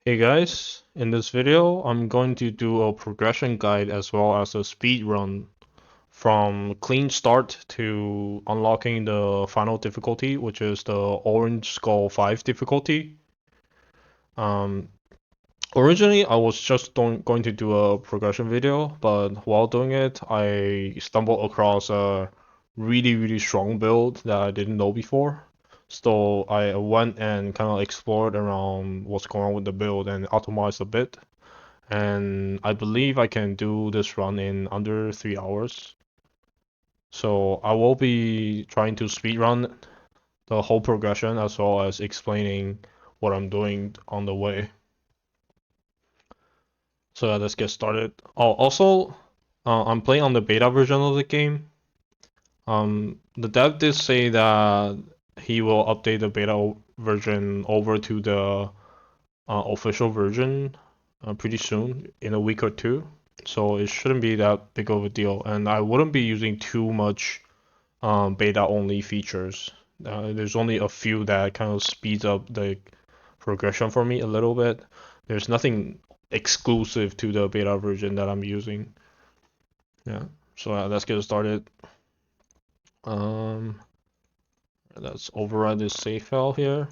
Hey guys, in this video I'm going to do a progression guide as well as a speed run from clean start to unlocking the final difficulty, which is the Orange Skull 5 difficulty. Um, Originally I was just going to do a progression video, but while doing it I stumbled across a really strong build that I didn't know before. So I went and kind of explored around what's going on with the build and optimized a bit. And I believe I can do this run in under 3 hours. So I will be trying to speedrun the whole progression as well as explaining what I'm doing on the way. So yeah, let's get started. Oh, also, I'm playing on the beta version of the game. The dev did say that he will update the beta version over to the official version pretty soon, in a week or two. So it shouldn't be that big of a deal. And I wouldn't be using too much beta only features. There's only a few that kind of speeds up the progression for me a little bit. There's nothing exclusive to the beta version that I'm using. Yeah. So let's get started. Um, let's override this save file here.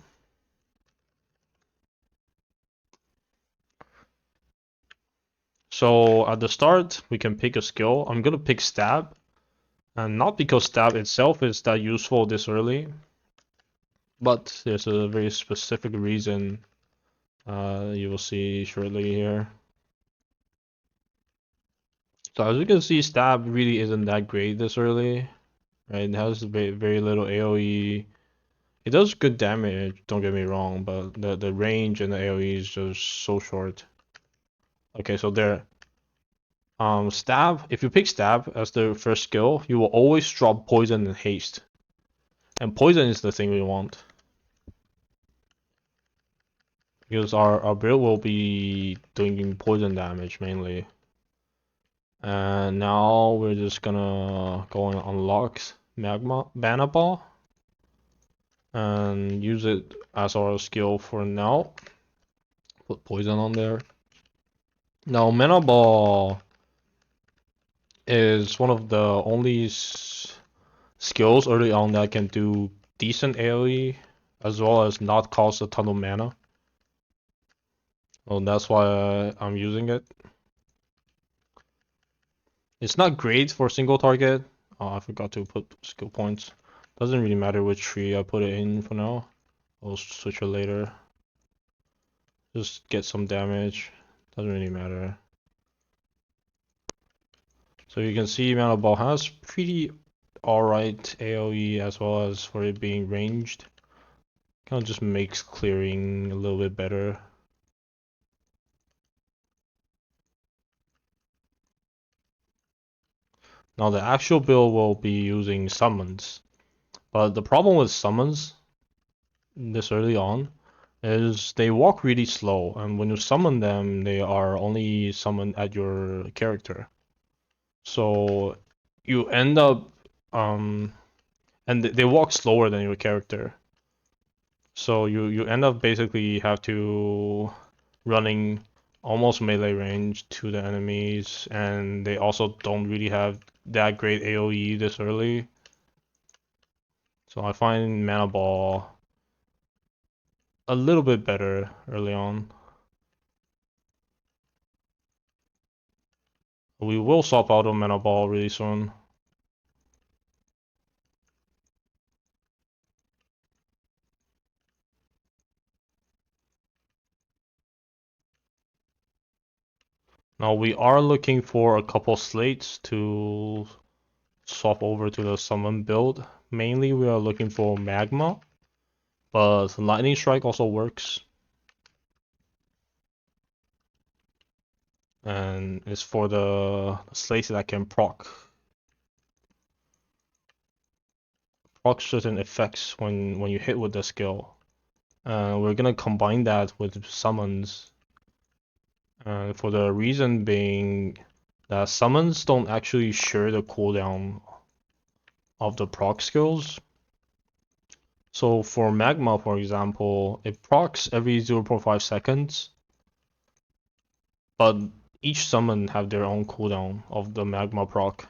So at the start, we can pick a skill. I'm gonna pick stab, and not because stab itself is that useful this early, but there's a very specific reason you will see shortly here. So as you can see, stab really isn't that great this early, right? It has very little AoE. It does good damage, don't get me wrong, but the range and the AoE is just so short. Okay, so there. Stab, if you pick stab as the first skill, you will always drop poison and haste. And poison is the thing we want. Because our build will be doing poison damage mainly. And now we're just gonna go and unlock Magma Mana Ball and use it as our skill for now. Put poison on there. Now Mana Ball is one of the only skills early on that can do decent AoE as well as not cost a ton of mana. Well, that's why I'm using it. It's not great for single target. Oh, I forgot to put skill points. Doesn't really matter which tree I put it in for now. I'll switch it later. Just get some damage. Doesn't really matter. So you can see Mana Ball has pretty alright AoE as well as for it being ranged. Kind of just makes clearing a little bit better. Now the actual build will be using summons. But the problem with summons this early on is they walk really slow, and when you summon them, they are only summoned at your character. So you end up and they walk slower than your character. So you end up basically have to running almost melee range to the enemies, and they also don't really have that great AoE this early. So I find Mana Ball a little bit better early on. We will swap out a Mana Ball really soon. Now we are looking for a couple slates to swap over to the summon build. Mainly we are looking for Magma, but Lightning Strike also works. And it's for the slates that can proc certain effects when you hit with the skill. We're gonna combine that with summons, for the reason being that summons don't actually share the cooldown of the proc skills. So for Magma, for example, it procs every 0.5 seconds, but each summon have their own cooldown of the magma proc.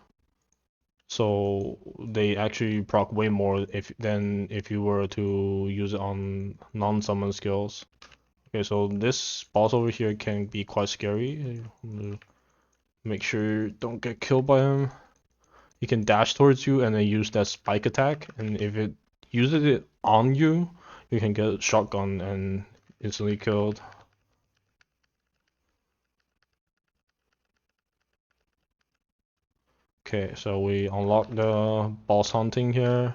So they actually proc way more than if you were to use it on non-summon skills. Okay, so this boss over here can be quite scary. Make sure you don't get killed by him. He can dash towards you and then use that spike attack, and if it uses it on you, you can get shotgun and instantly killed. Okay, so we unlock the boss hunting here.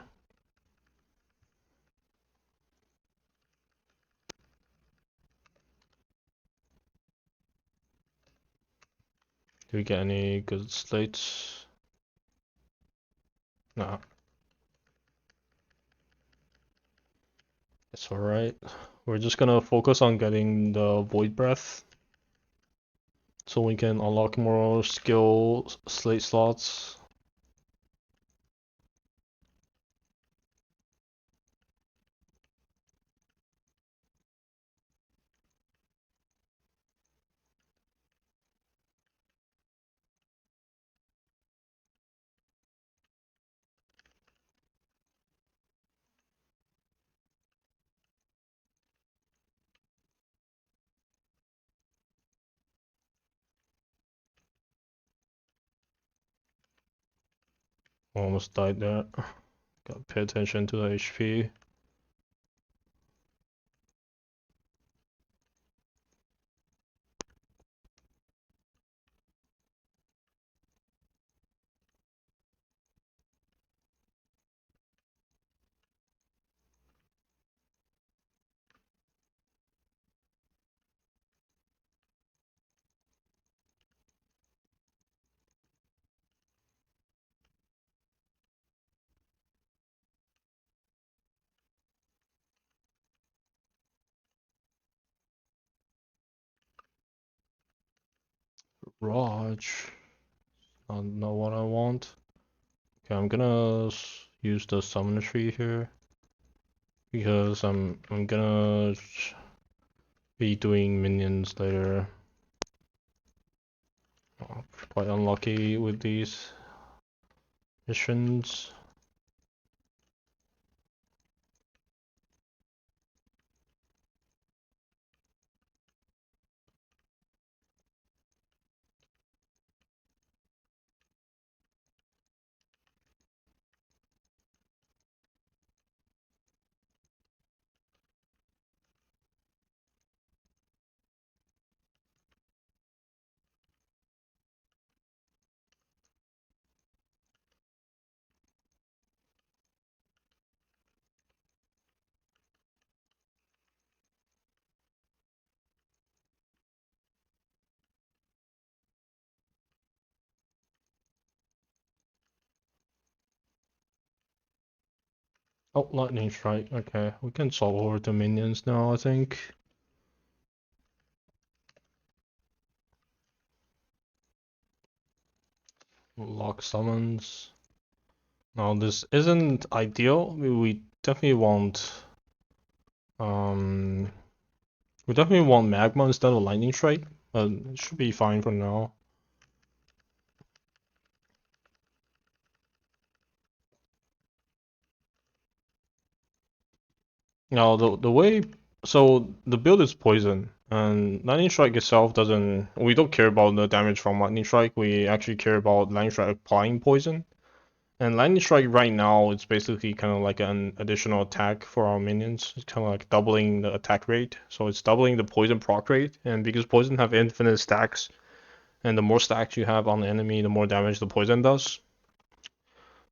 Do we get any good slates? Nah. It's alright. We're just gonna focus on getting the Void Breath so we can unlock more skill slate slots. Almost died there. Gotta pay attention to the HP. Raj. Not what I want. Okay, I'm gonna use the summon tree here because I'm gonna be doing minions later. Oh, quite unlucky with these missions. Oh, lightning strike. Okay, we can solve over the minions now, I think. Lock summons. Now this isn't ideal. We definitely want um we definitely want magma instead of lightning strike, but it should be fine for now. Now the way so the build is poison and lightning strike itself doesn't we don't care about the damage from lightning strike. We actually care about lightning strike applying poison. And lightning strike right now it's basically kind of like an additional attack for our minions. It's kind of like doubling the attack rate. So it's doubling the poison proc rate, and because poison have infinite stacks, and the more stacks you have on the enemy, the more damage the poison does.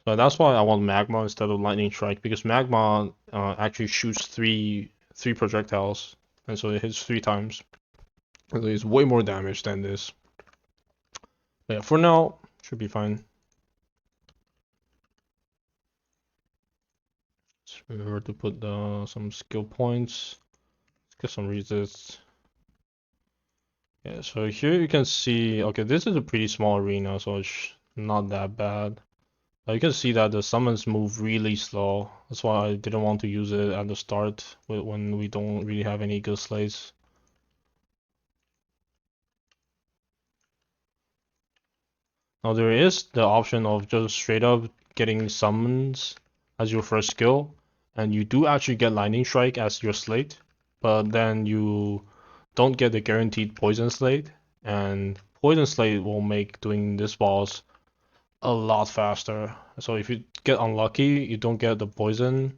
So that's why I want magma instead of lightning strike, because magma actually shoots three projectiles, and so it hits 3 times. So it's way more damage than this. But yeah, for now should be fine. So remember to put some skill points. Let's get some resists. Yeah, so here you can see, okay, this is a pretty small arena, so it's not that bad. You can see that the summons move really slow. That's why I didn't want to use it at the start when we don't really have any good slates. Now there is the option of just straight up getting summons as your first skill, and you do actually get Lightning Strike as your slate, but then you don't get the guaranteed Poison Slate, and Poison Slate will make doing this boss a lot faster. So if you get unlucky, you don't get the poison,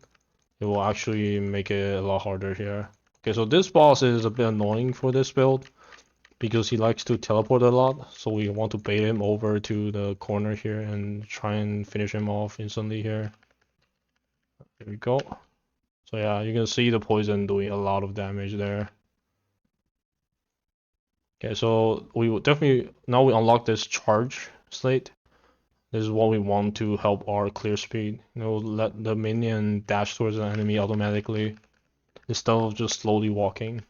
it will actually make it a lot harder here. Okay, so this boss is a bit annoying for this build because he likes to teleport a lot, so we want to bait him over to the corner here and try and finish him off instantly here. There we go. So yeah, you can see the poison doing a lot of damage there. Okay, so we will definitely, now we unlock this charge slate. This is what we want to help our clear speed. Let the minion dash towards the enemy automatically instead of just slowly walking.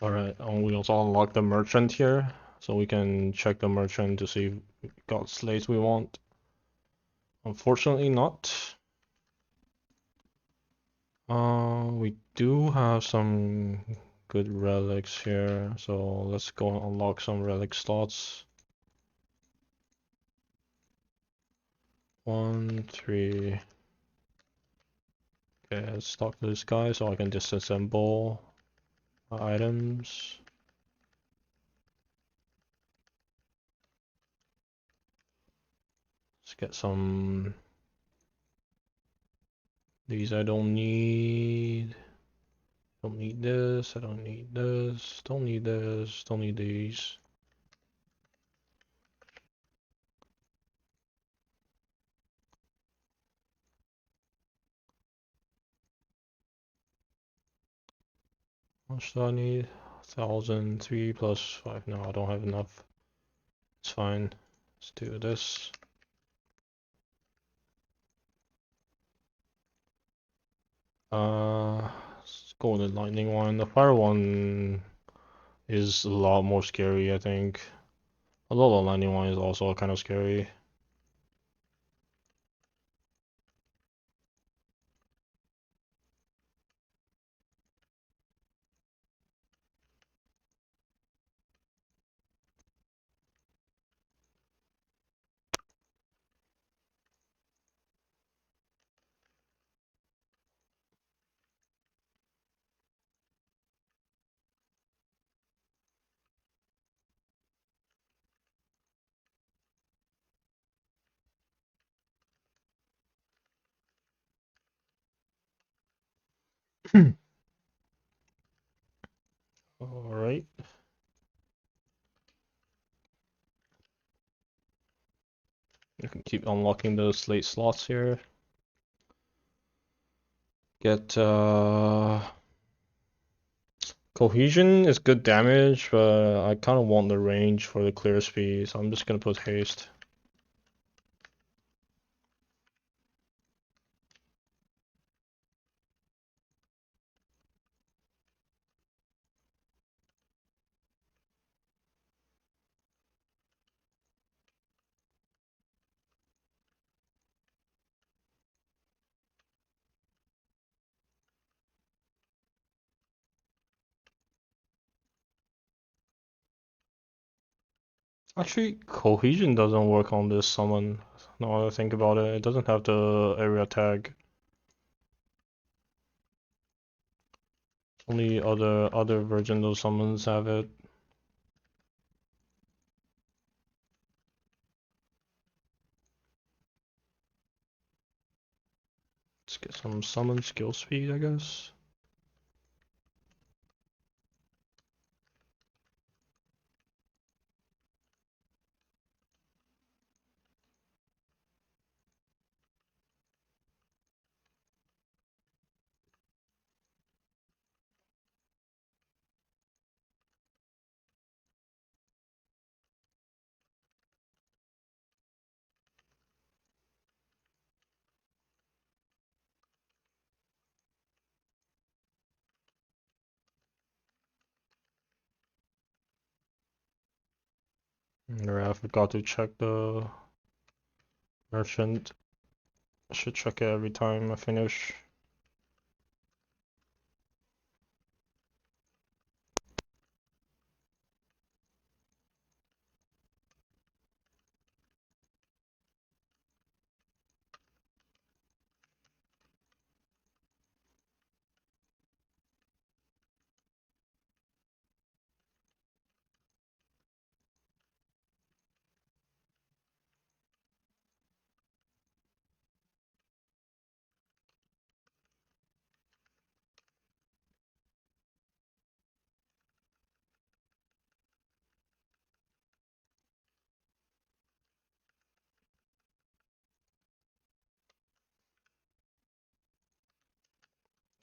Alright, and we also unlock the merchant here, so we can check the merchant to see if we got slates we want. Unfortunately not. We do have some good relics here, so let's go and unlock some relic slots. 1, 3. Okay, let's talk to this guy so I can disassemble my items. Let's get some. These I don't need. Don't need this. I don't need this. Don't need this. Don't need these. How much do I need? 1,000, 3 plus 5. No, I don't have enough. It's fine. Let's do this. Let's go with the lightning one. The fire one is a lot more scary, I think. Although the lightning one is also kind of scary. Alright. You can keep unlocking those slate slots here. Get cohesion is good damage, but I kind of want the range for the clear speed, so I'm just gonna put haste. Actually, cohesion doesn't work on this summon. Now that I think about it, it doesn't have the area tag. Only other versions of summons have it. Let's get some summon skill speed, I guess. I forgot to check the merchant. I should check it every time I finish.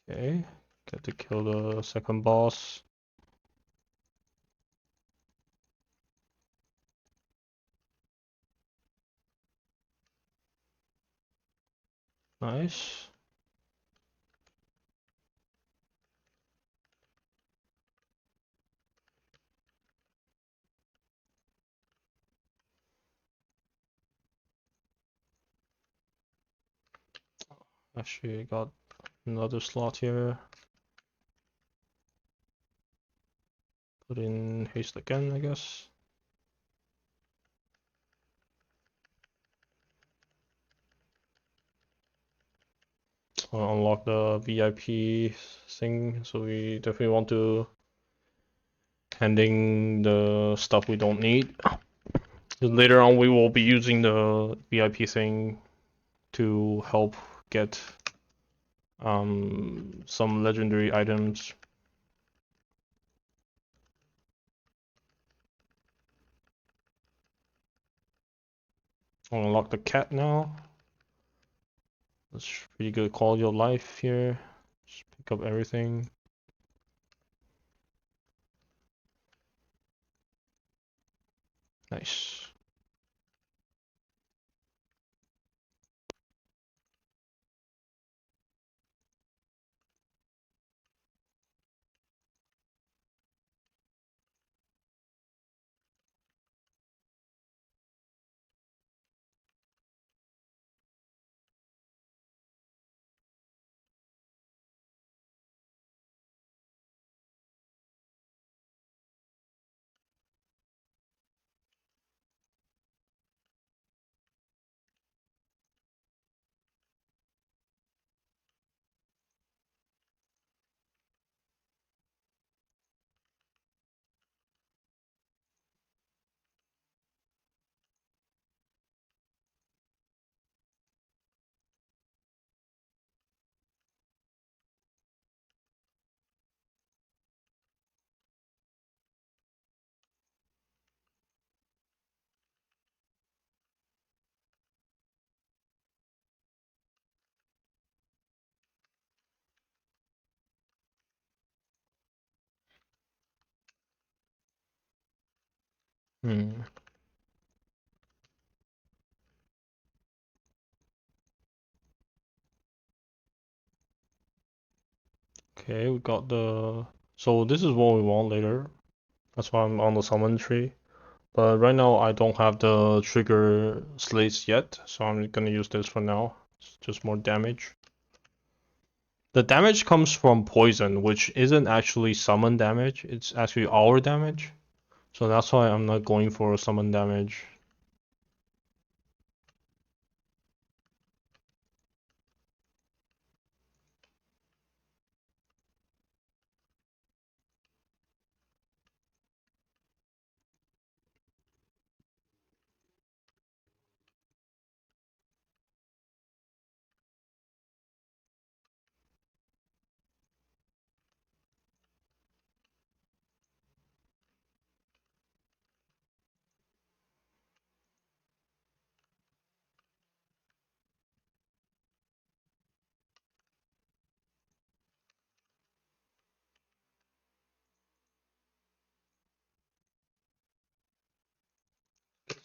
Okay, get to kill the second boss. Nice. Actually, I got another slot here. Put in haste again, I guess. Unlock the VIP thing, so we definitely want to handing the stuff we don't need. Later on, we will be using the VIP thing to help get some legendary items. I'll unlock the cat now. That's pretty good quality of life here. Just pick up everything. Nice. Hmm. Okay, we got the. So this is what we want later. That's why I'm on the summon tree. But right now I don't have the trigger slates yet, so I'm gonna use this for now. It's just more damage. The damage comes from poison, which isn't actually summon damage. It's actually our damage. So that's why I'm not going for summon damage.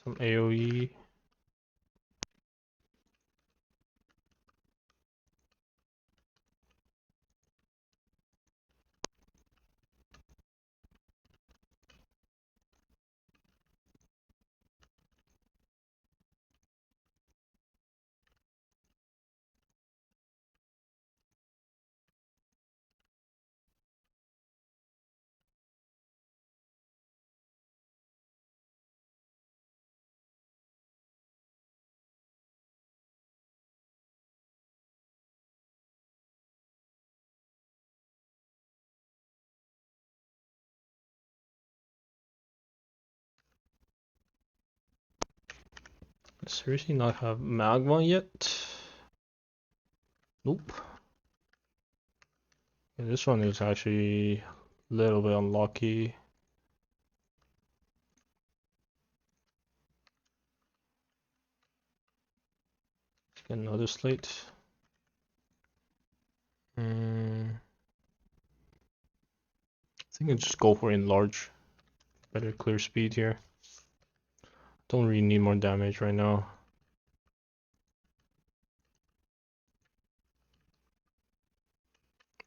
Some AoE. Seriously not have magma yet? Nope. Yeah, this one is actually a little bit unlucky. Get another slate. I think I just go for enlarge. Better clear speed here. Don't really need more damage right now.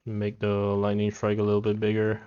Make the lightning strike a little bit bigger.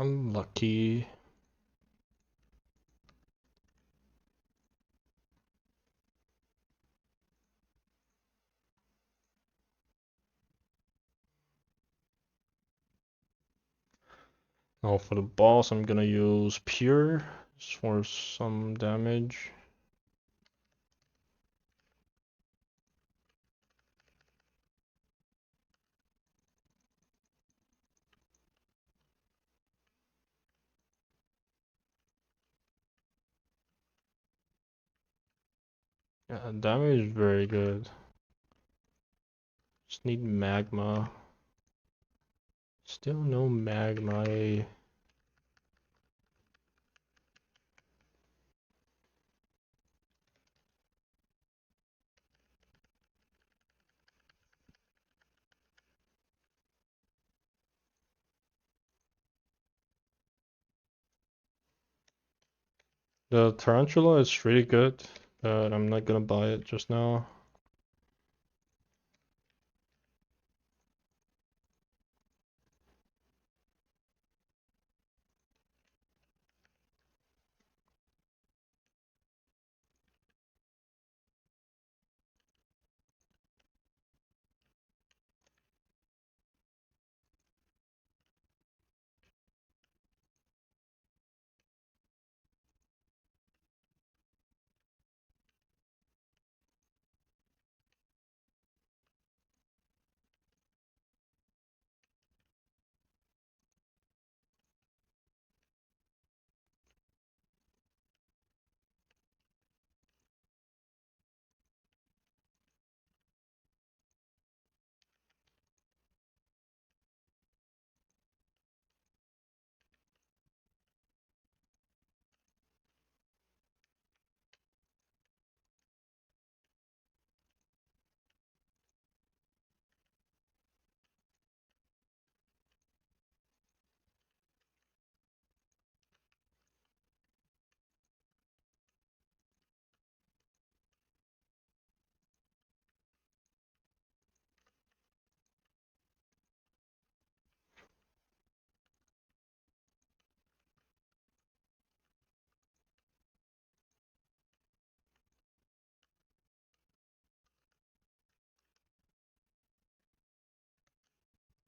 Unlucky. Now for the boss, I'm gonna use pure just for some damage. Yeah, damage is very good. Just need magma. Still no magma. The tarantula is really good, but I'm not gonna buy it just now.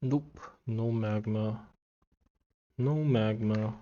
Nope, no magma. No magma.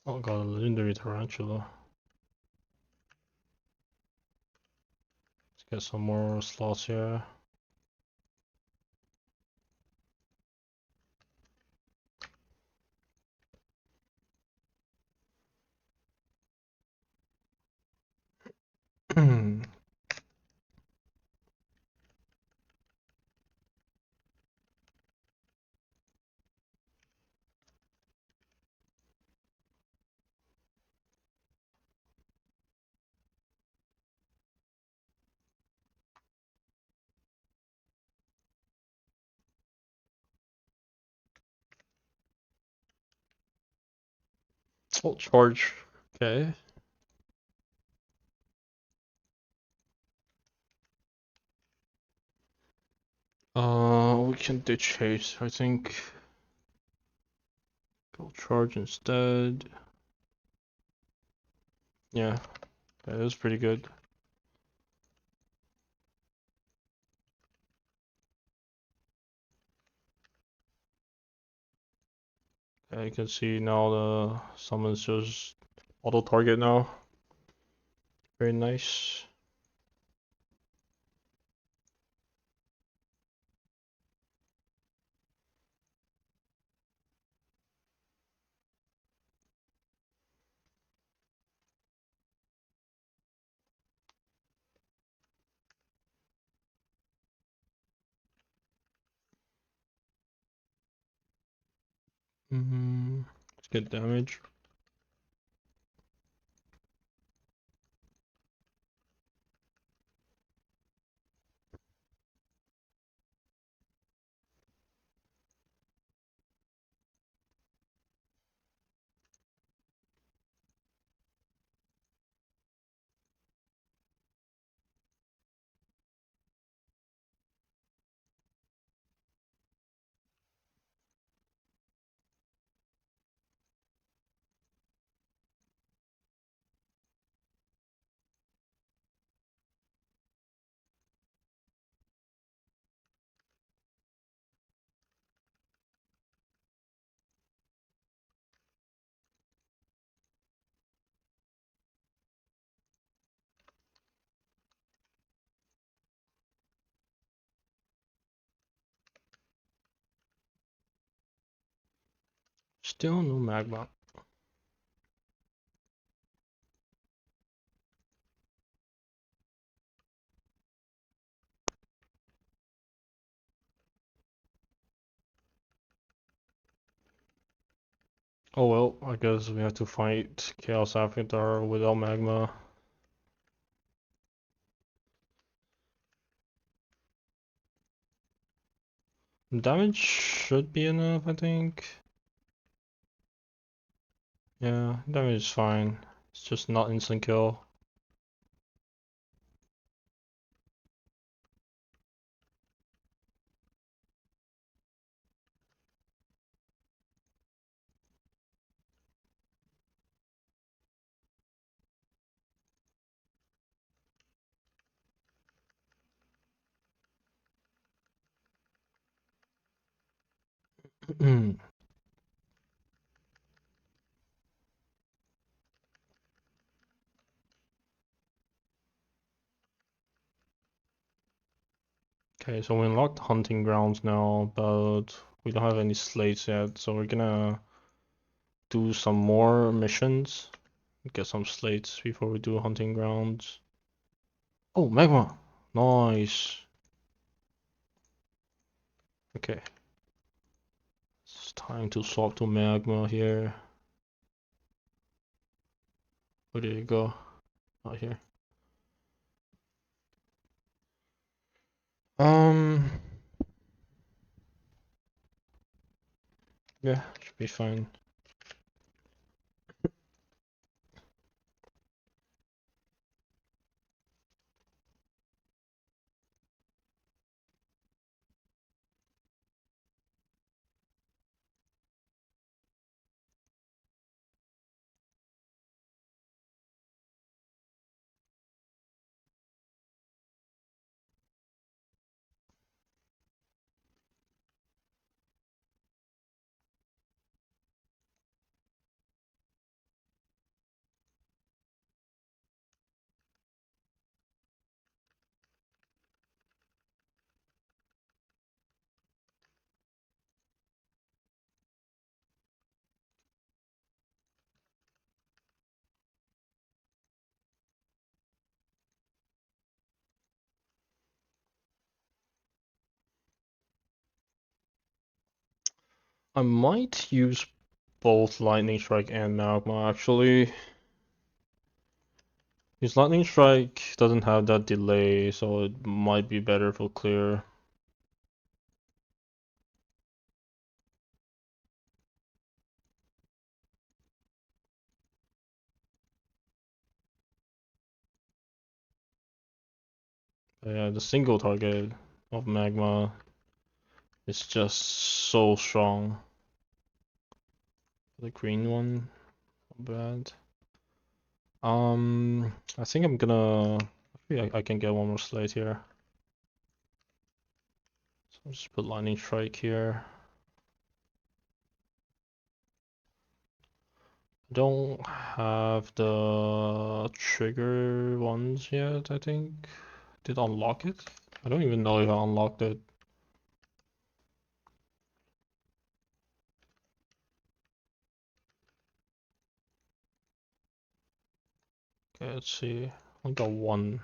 Oh, got a legendary tarantula. Let's get some more slots here. Oh, charge. Okay. We can do chase, I think. Go charge instead. Yeah, that is pretty good. Yeah, you can see now the summons just auto target now. Very nice. Let's get damage. Still no magma. Oh well, I guess we have to fight Chaos Avatar without magma. Damage should be enough, I think. Yeah, damage is fine. It's just not instant kill. Okay, so we unlocked hunting grounds now, but we don't have any slates yet, so we're gonna do some more missions, get some slates before we do hunting grounds. Oh, magma! Nice. Okay. It's time to swap to magma here. Where did it go? Not here. Um, yeah, should be fine. I might use both Lightning Strike and Magma actually. His Lightning Strike doesn't have that delay, so it might be better for clear. But yeah, the single target of Magma is just so strong. The green one, not bad. I think I'm gonna. I can get one more slate here. So I'll just put Lightning Strike here. Don't have the trigger ones yet, I think. Did I unlock it? I don't even know if I unlocked it. Okay, let's see. I got one.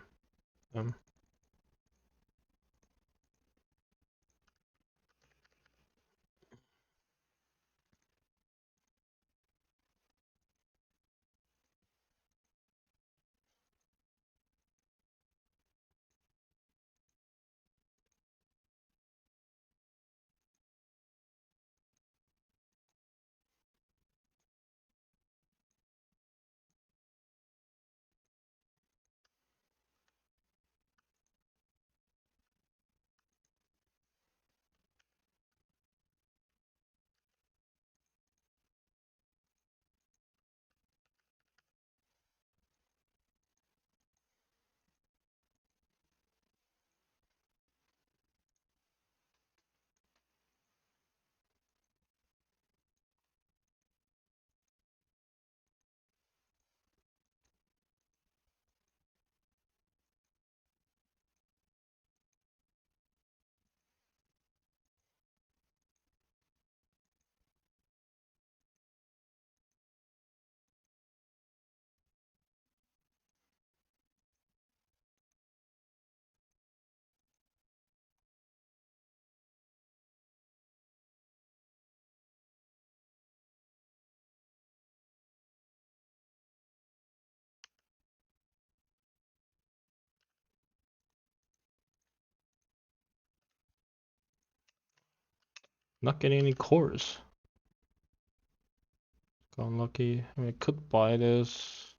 Not getting any cores. Got unlucky. I mean, I could buy this.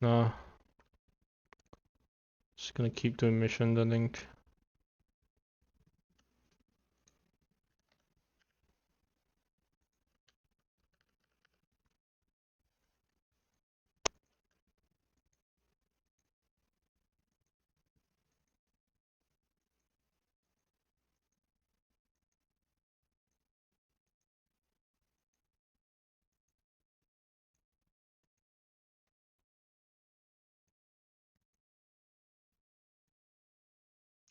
Nah. Just gonna keep doing missions, I think.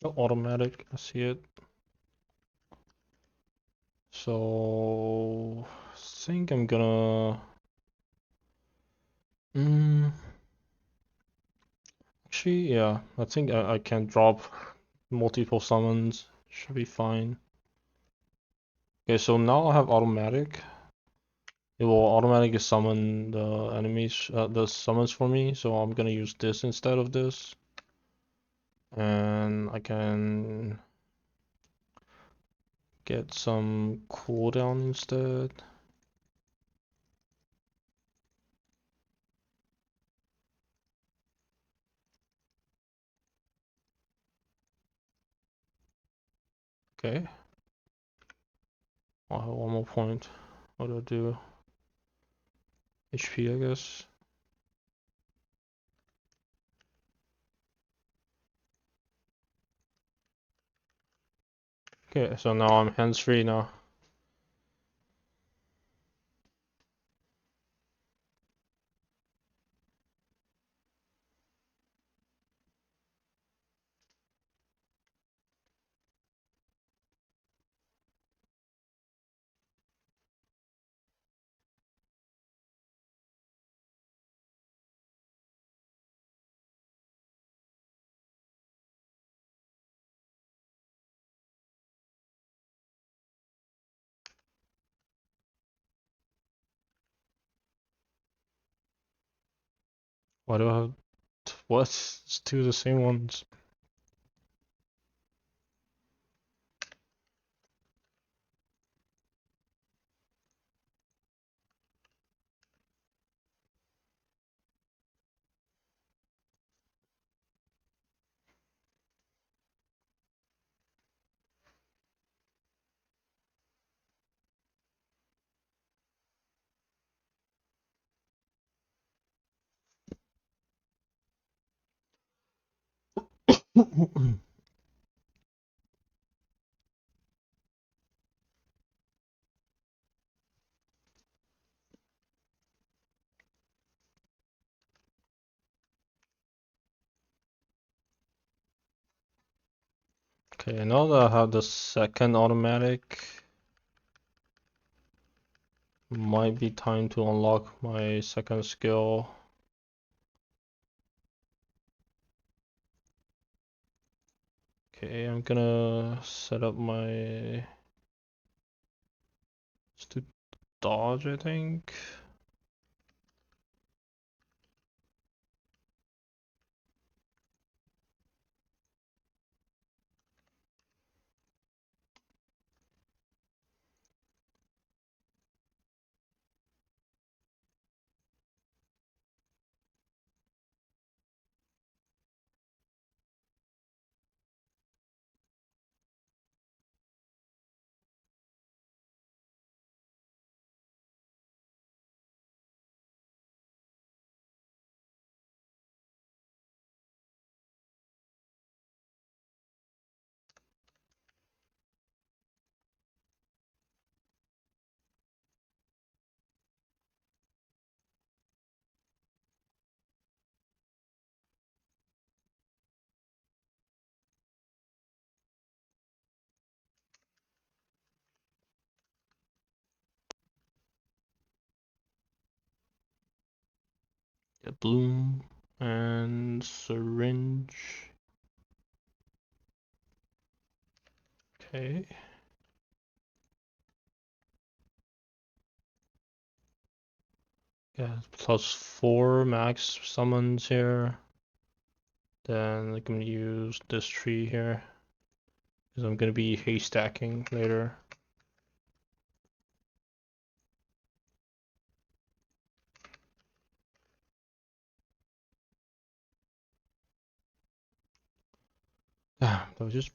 Oh, automatic. I see it. So I think I'm gonna. Actually, yeah. I think I can drop multiple summons. Should be fine. Okay, so now I have automatic. It will automatically summon the enemies, the summons for me. So I'm gonna use this instead of this, and I can get some cooldown instead. Okay. I have one more point. What do I do? HP, I guess. Okay, so now I'm hands-free now. Why do I have what? It's two of the same ones. Okay, now that I have the second automatic, might be time to unlock my second skill. Okay, I'm gonna set up my... Let's do dodge, I think. Get bloom and syringe. Okay. Yeah, +4 max summons here. Then I can use this tree here, because I'm gonna be haystacking later. That was just...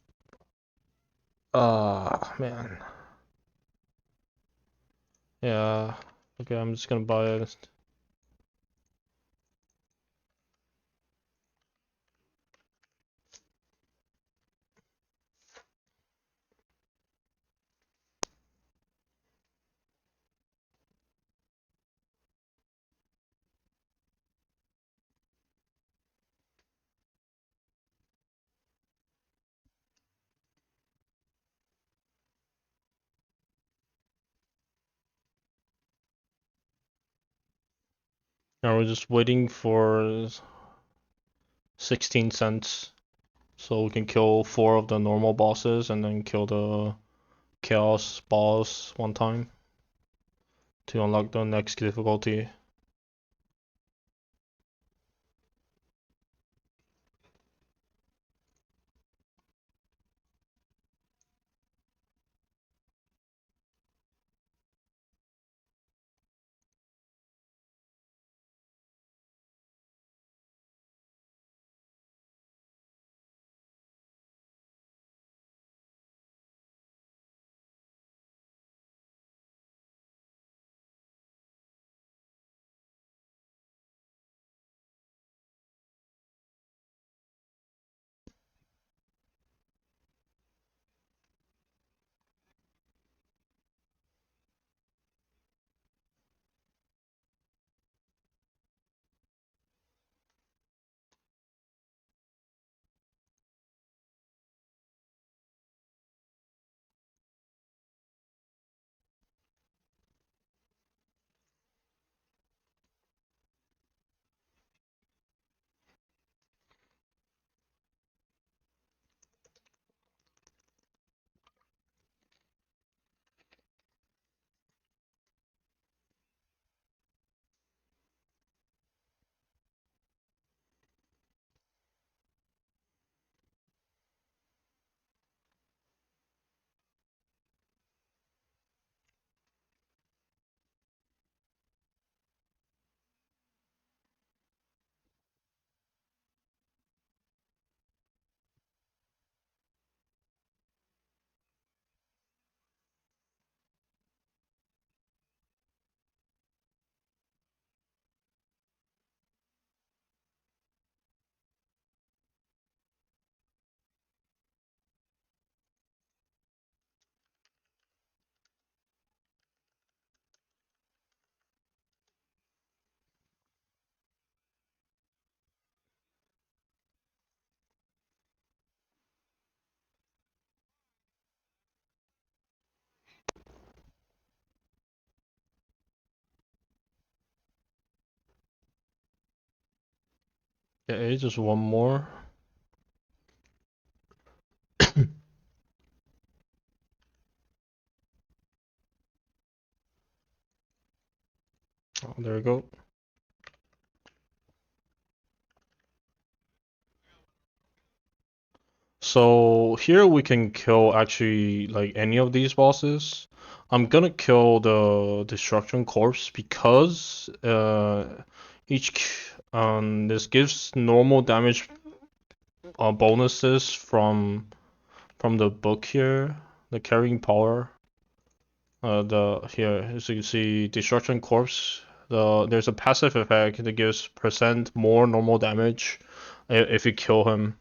man. Yeah, okay, I'm just gonna buy it. Now we're just waiting for 16 cents, so we can kill 4 of the normal bosses and then kill the chaos boss one time to unlock the next difficulty. Yeah, just one more. Oh, there we go. So here we can kill actually like any of these bosses. I'm gonna kill the Destruction Corpse because this gives normal damage bonuses from the book here, the carrying power. The here as you can see Destruction Corpse. There's a passive effect that gives percent more normal damage if you kill him.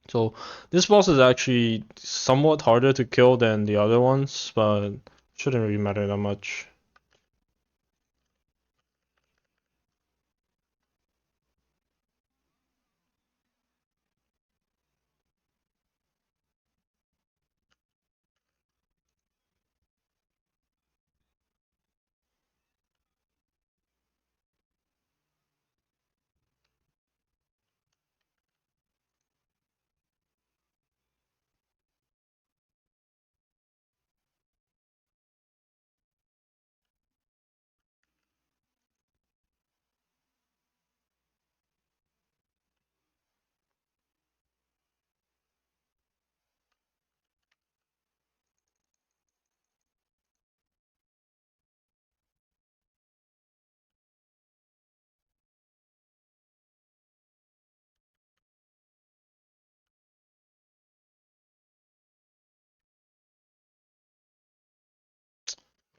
So this boss is actually somewhat harder to kill than the other ones, but shouldn't really matter that much.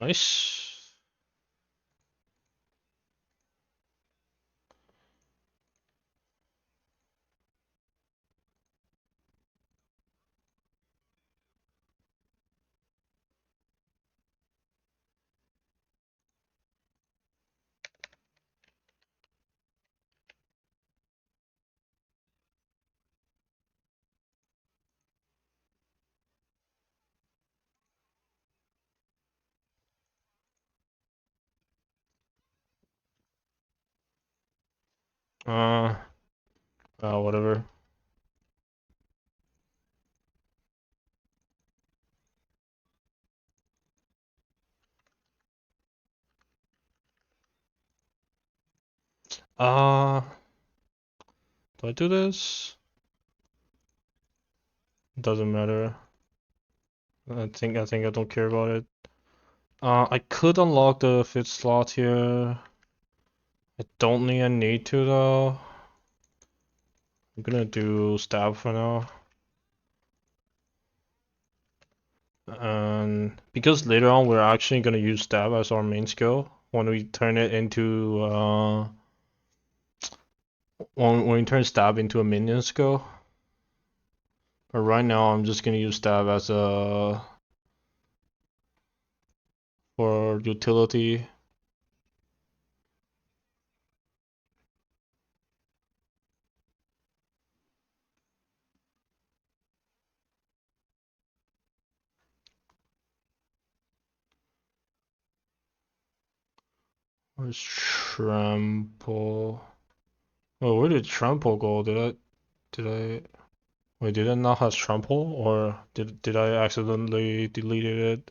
Nice. Uh, whatever. Uh, do I do this? Doesn't matter. I think I don't care about it. I could unlock the fifth slot here. I don't think I need to though. I'm gonna do stab for now. And because later on we're actually gonna use stab as our main skill when we turn it into when we turn stab into a minion skill. But right now I'm just gonna use stab as a for utility. Where's trample? Oh, where did trample go? Did I wait? Did it not have trample, or did I accidentally deleted it?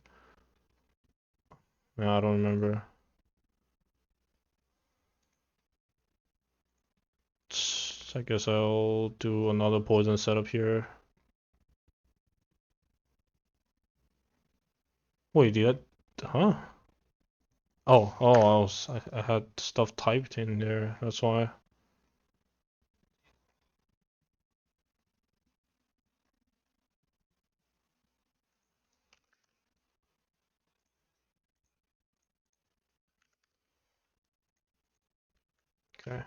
No, I don't remember. I guess I'll do another poison setup here. Wait, did I? Huh? I had stuff typed in there. That's why. Okay.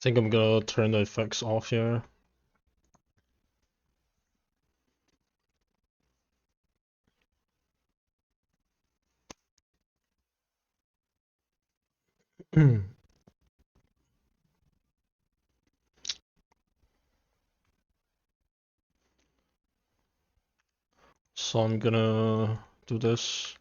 think I'm gonna turn the effects off here. So I'm gonna do this.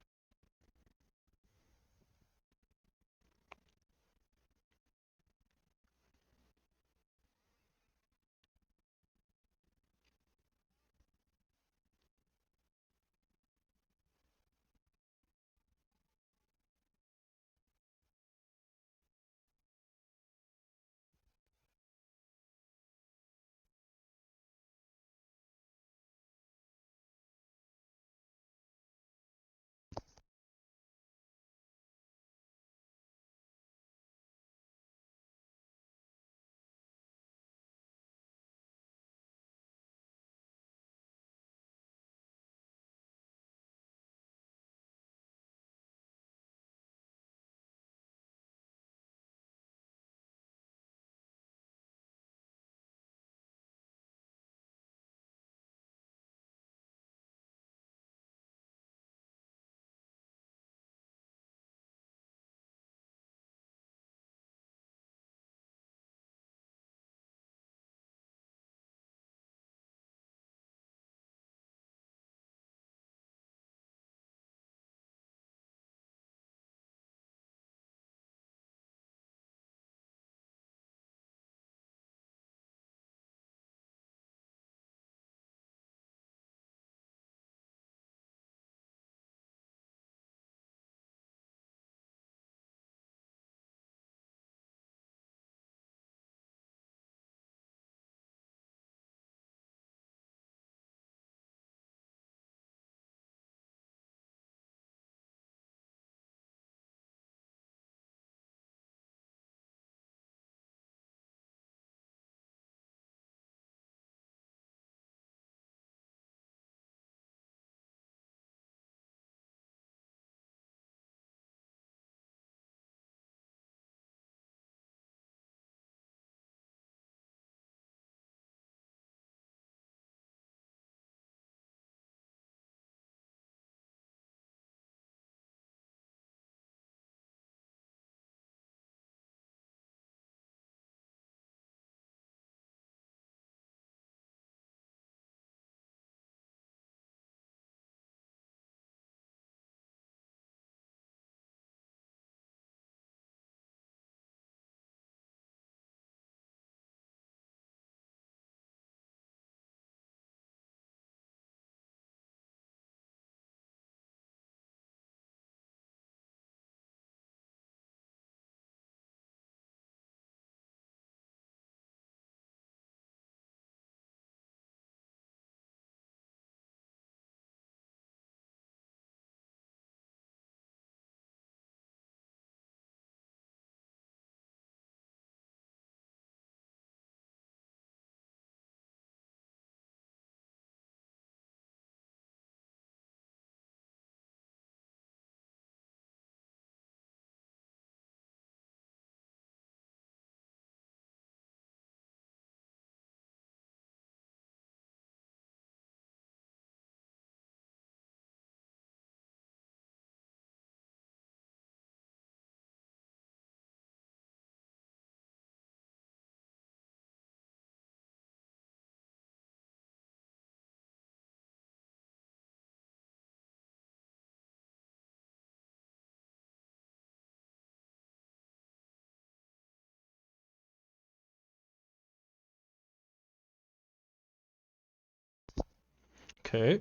Okay,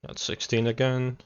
that's 16 again.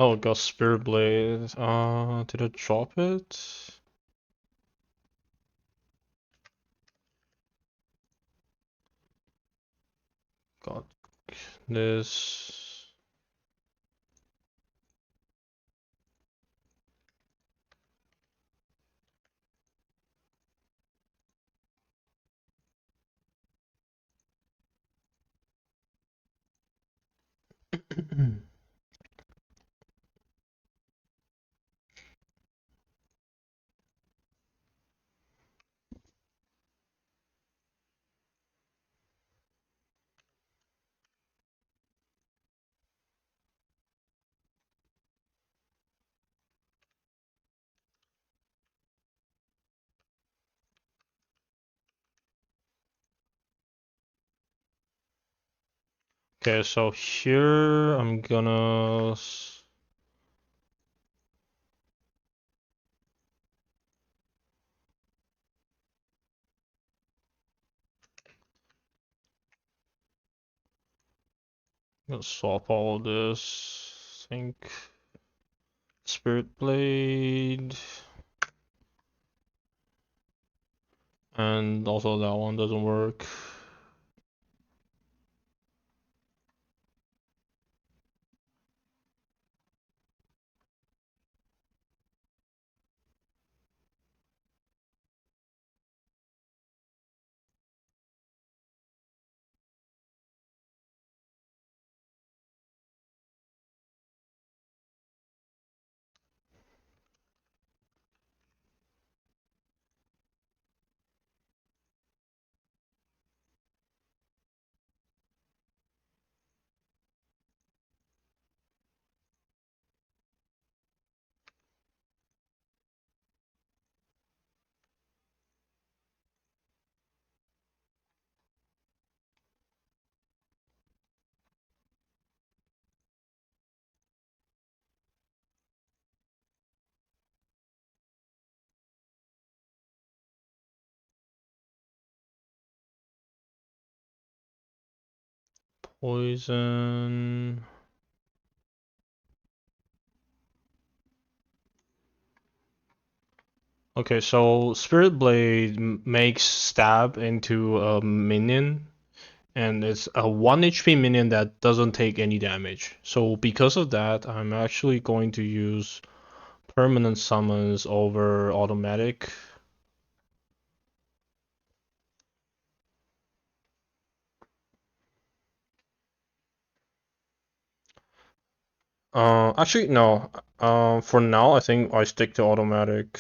Oh, got Spirit Blade. Did I drop it? Got this. Okay, so here I'm gonna swap all this. I think Spirit Blade, and also that one doesn't work. Poison. Okay, so Spirit Blade makes stab into a minion, and it's a 1 HP minion that doesn't take any damage. So because of that, I'm actually going to use permanent summons over automatic. Actually no. For now I think I stick to automatic.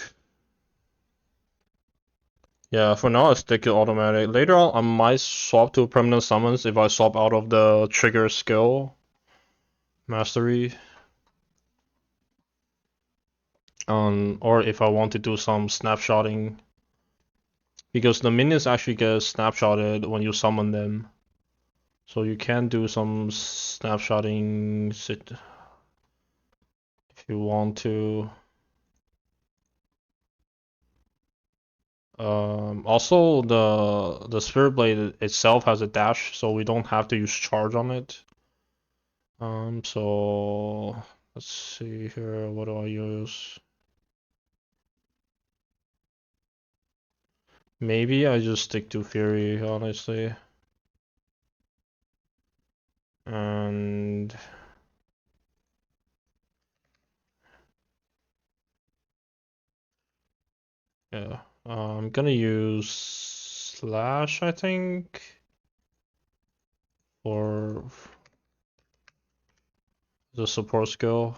Yeah, for now I stick to automatic. Later on I might swap to permanent summons if I swap out of the trigger skill mastery. Or if I want to do some snapshotting, because the minions actually get snapshotted when you summon them. So you can do some snapshotting if you want to. Also, the Spirit Blade itself has a dash, so we don't have to use charge on it. So let's see here. What do I use? Maybe I just stick to Fury, honestly. And yeah, I'm gonna use Slash, I think, for the support skill.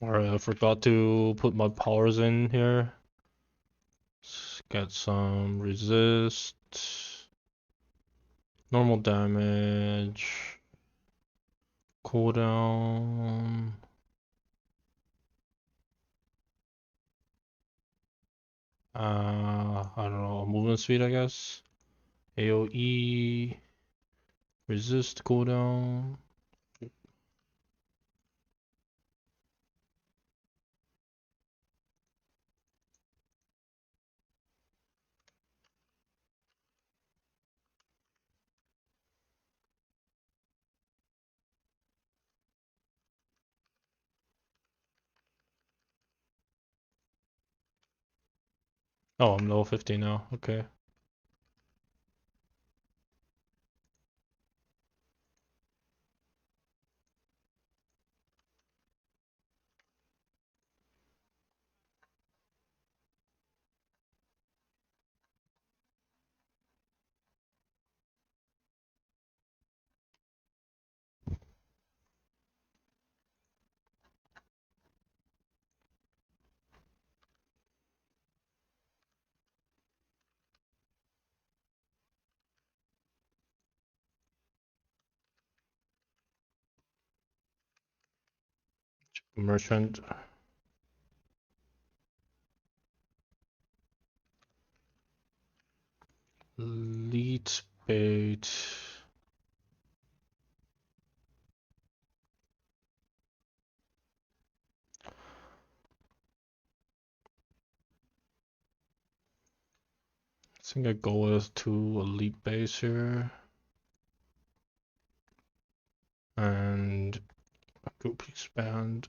Alright, I forgot to put my powers in here. Let's get some resist, normal damage, cooldown. I don't know, movement speed, I guess. AoE, resist cooldown. Oh, I'm level 50 now. Okay. Merchant. Lead bait. I think I go with 2 elite base here. And group expand.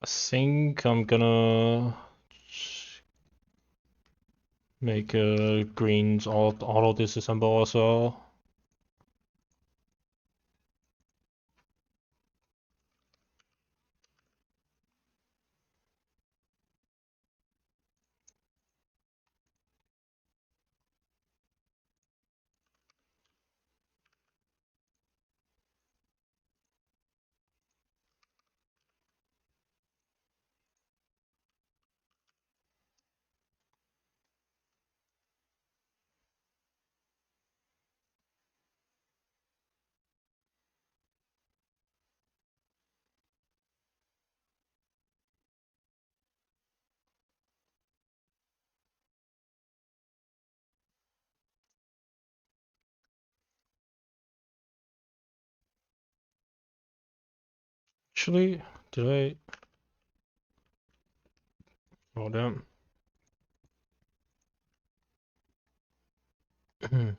I think I'm gonna make greens auto disassemble as well. Actually, did I? Oh damn. Is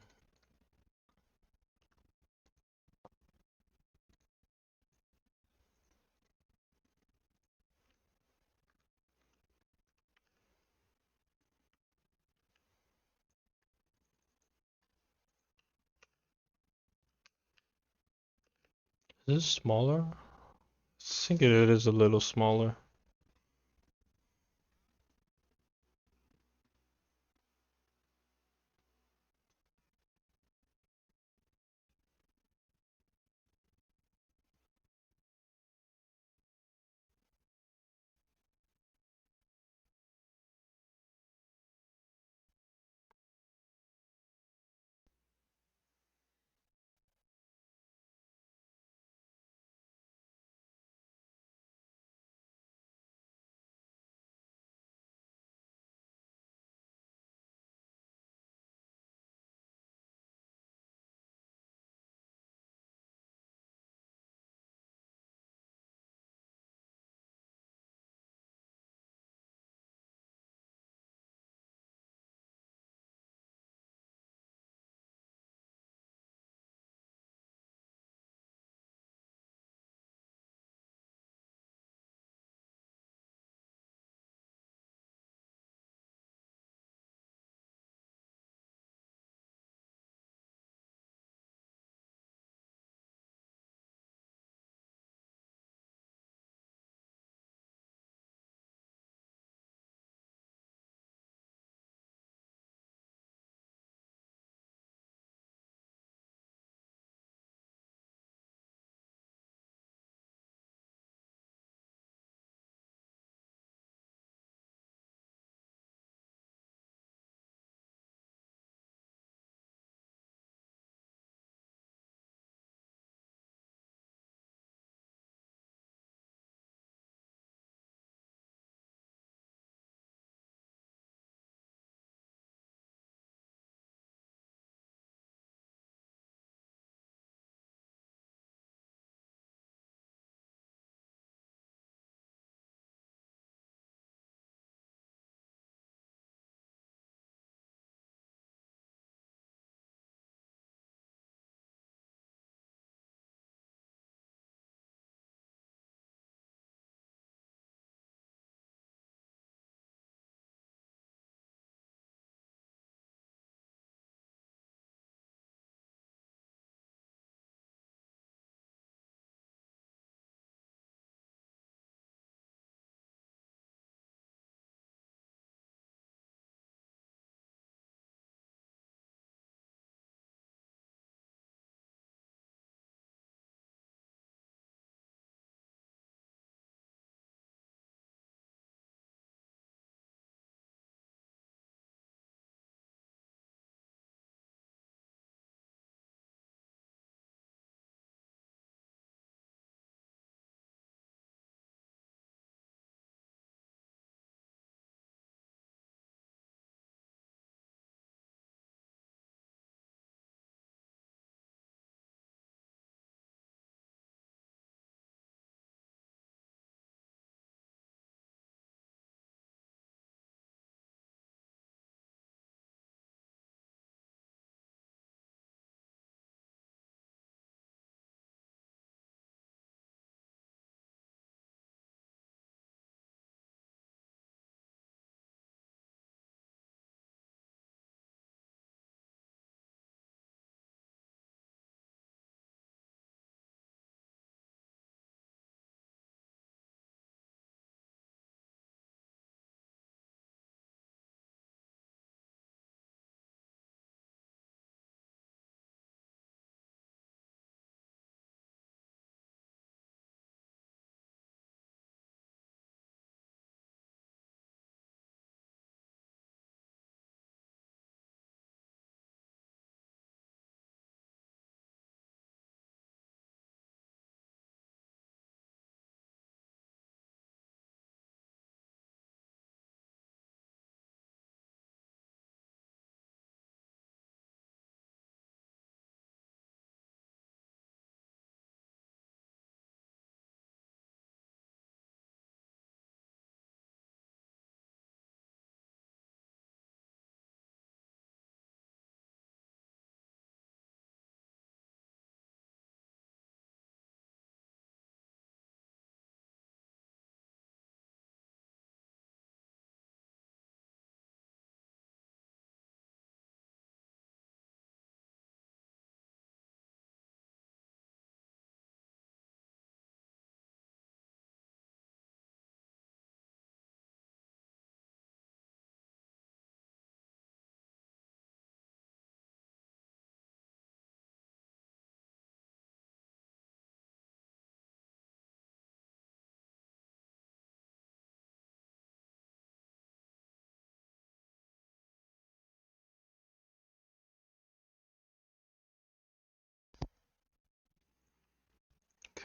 this smaller? I think it is a little smaller.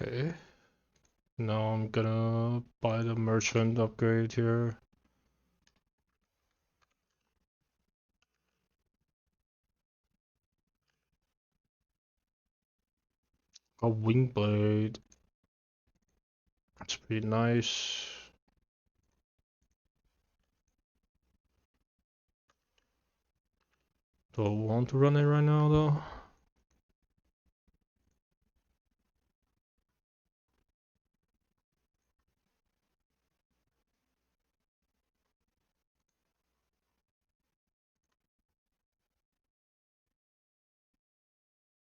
Okay. Now I'm gonna buy the merchant upgrade here. A wing blade. That's pretty nice. Do I want to run it right now though?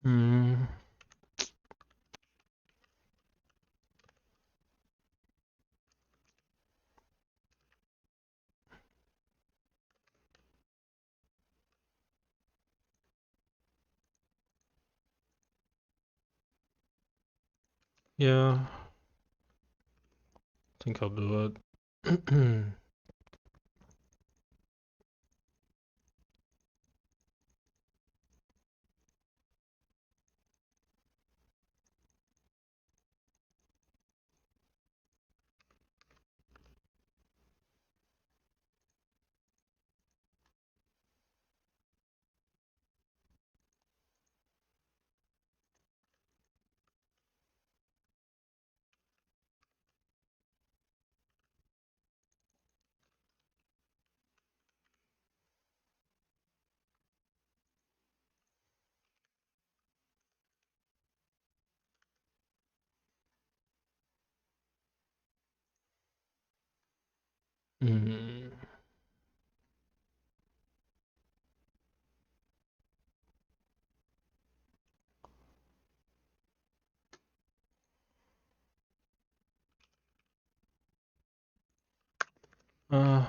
Hmm. Yeah, I think I'll do it. Hmm.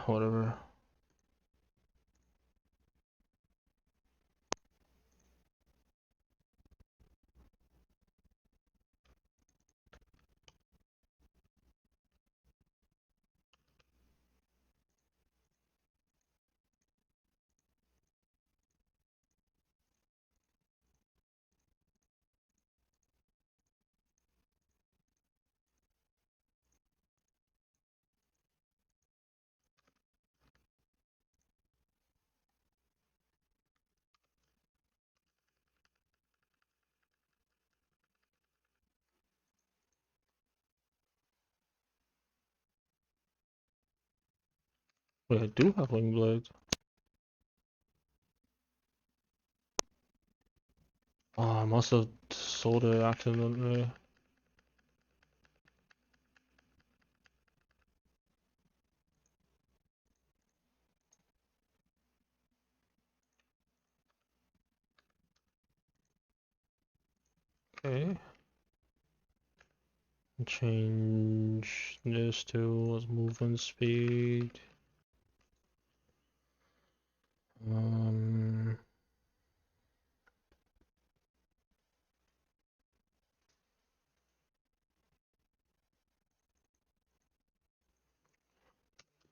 Whatever. Wait, I do have wing blade. Oh, I must have sold it accidentally. Okay. Change this to movement speed. Um,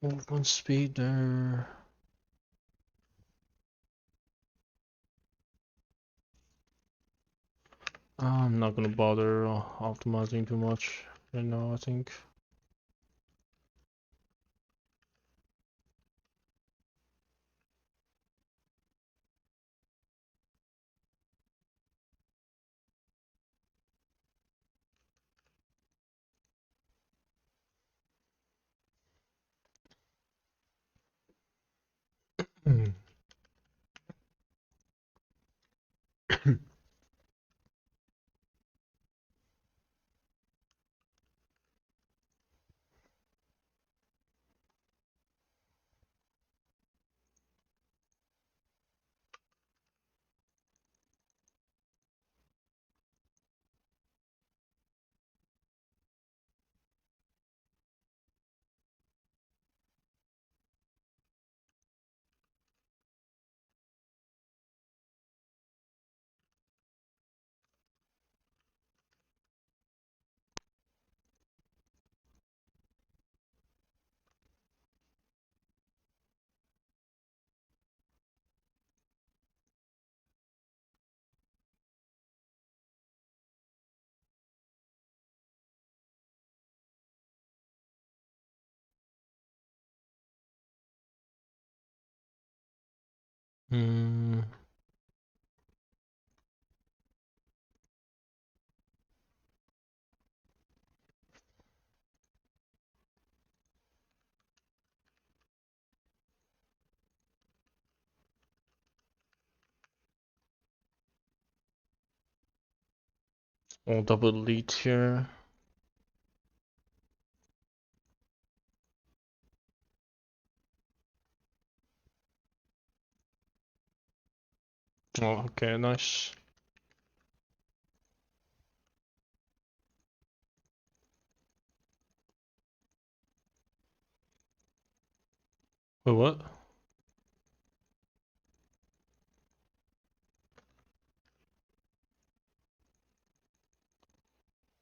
movement speed there. I'm not gonna bother optimizing too much right now, I think. Hmm. I'll double delete here. Oh, okay, nice. Wait, what?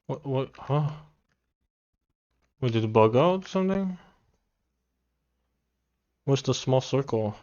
What? Huh? Wait, did it bug out something? What's the small circle?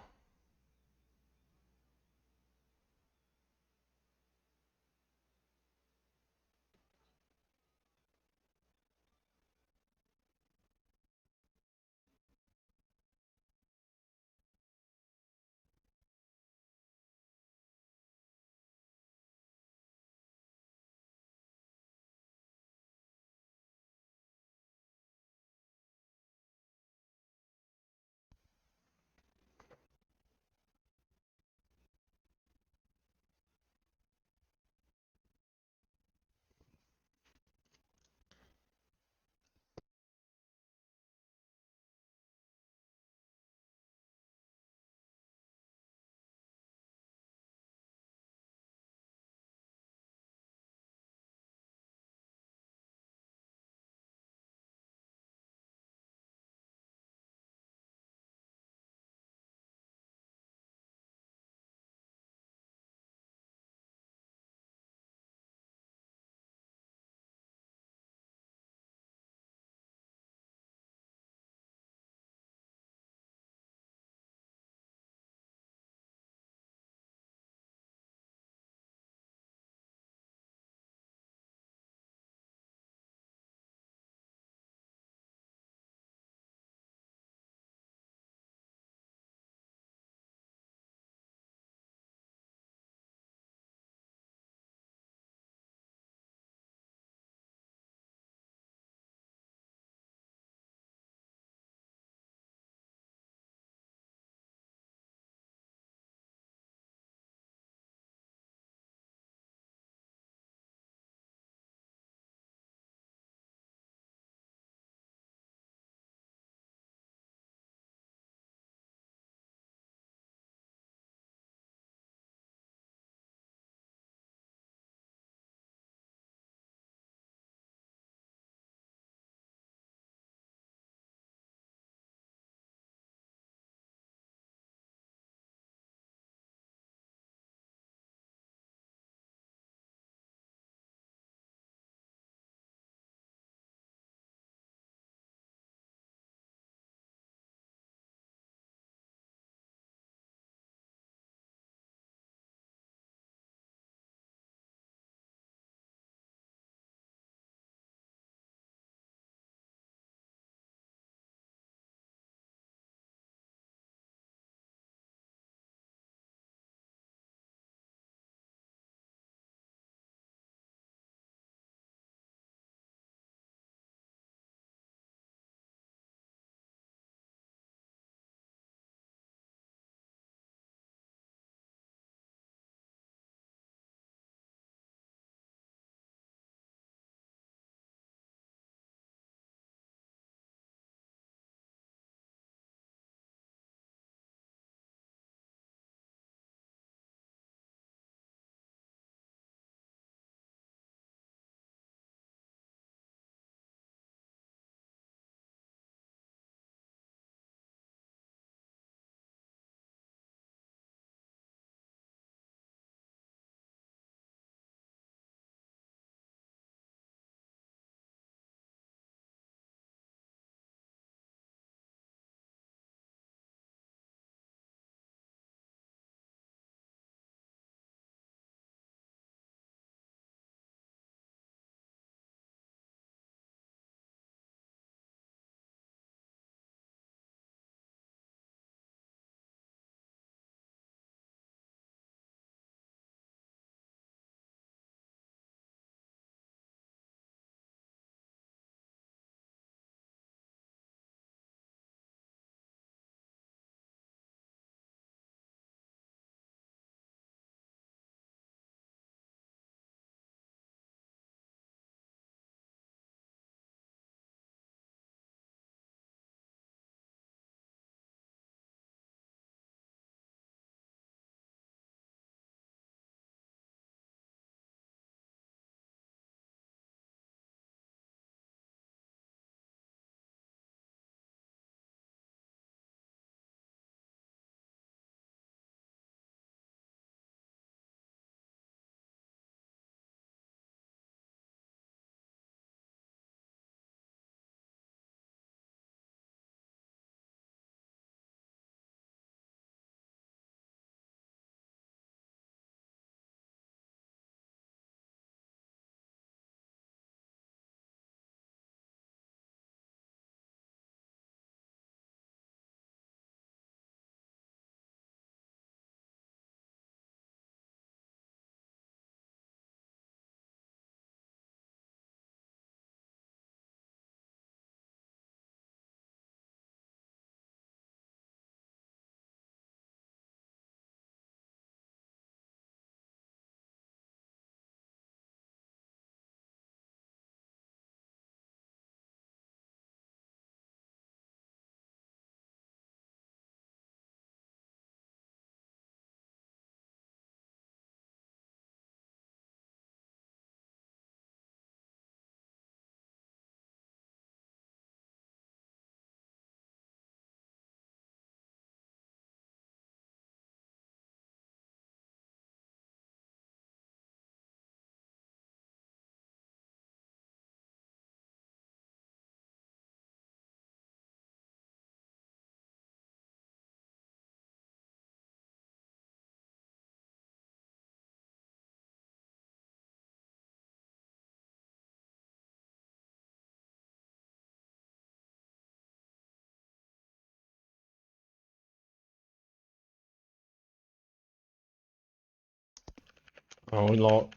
I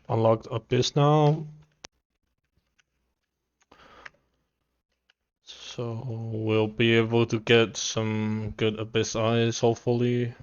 unlocked Abyss now. So we'll be able to get some good Abyss eyes, hopefully.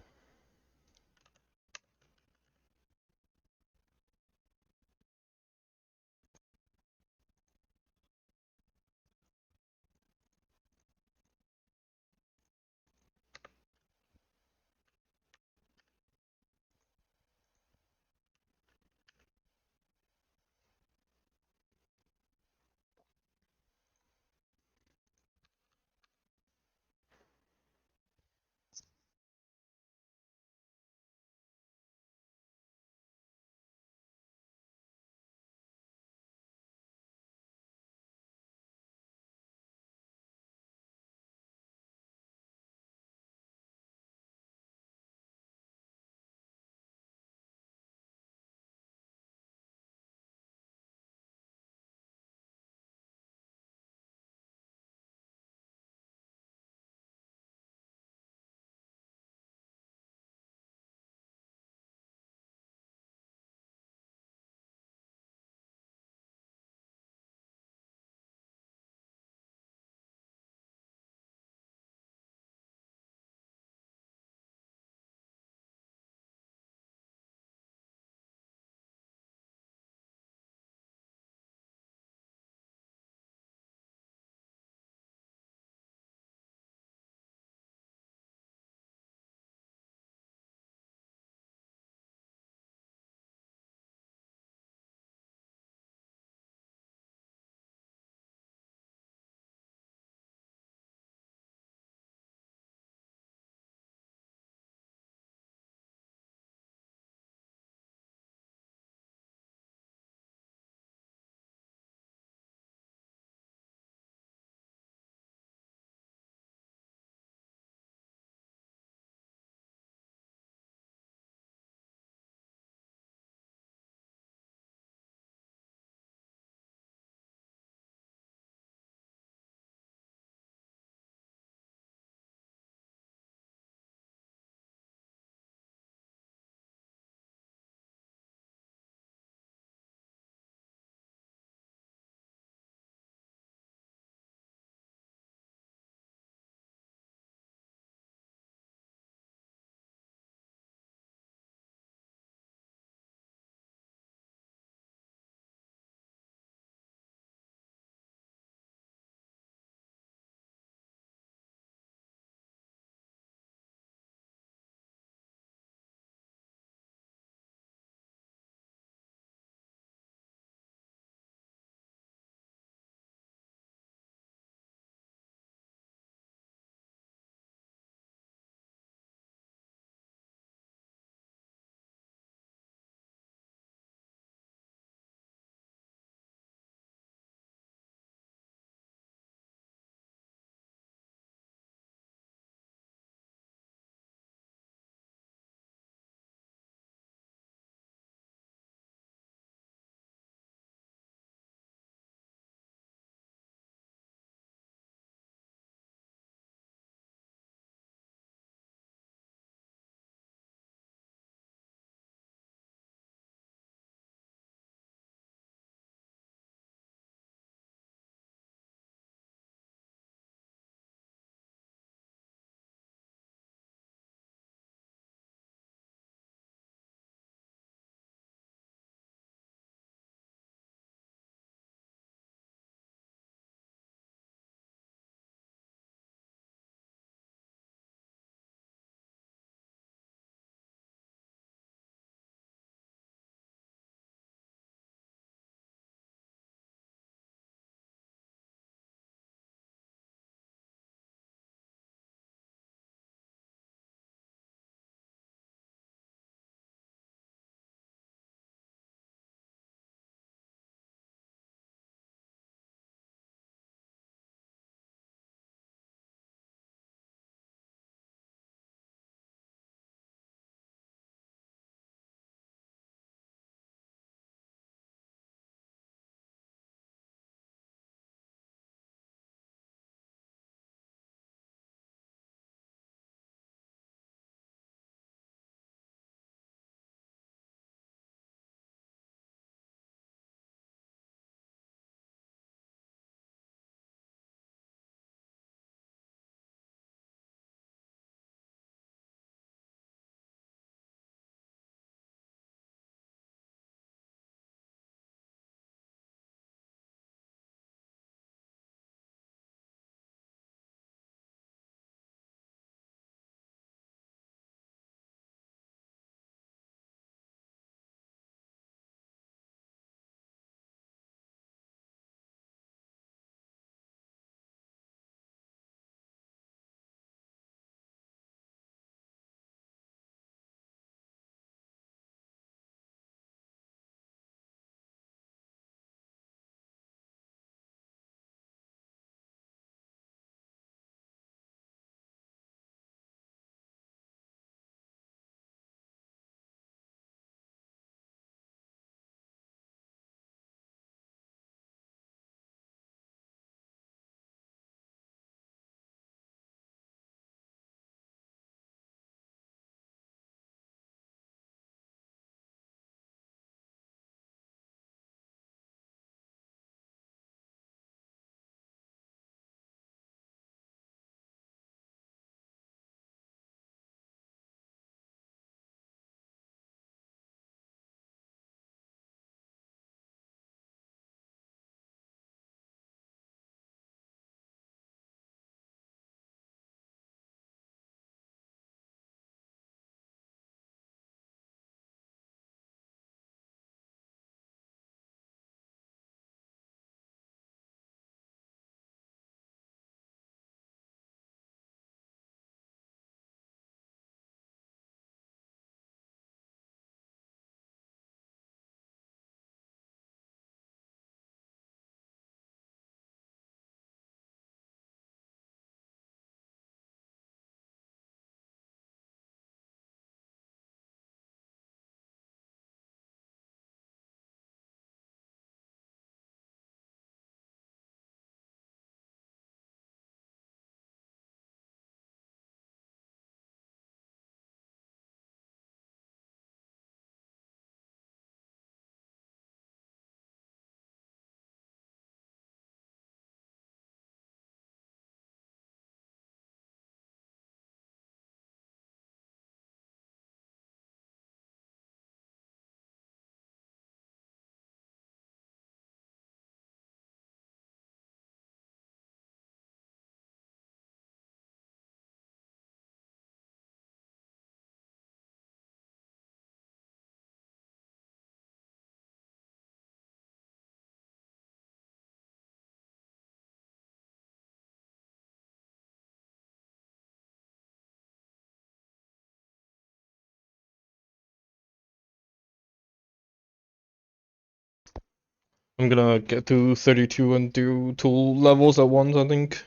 I'm gonna get to 32 and do 2 levels at once, I think.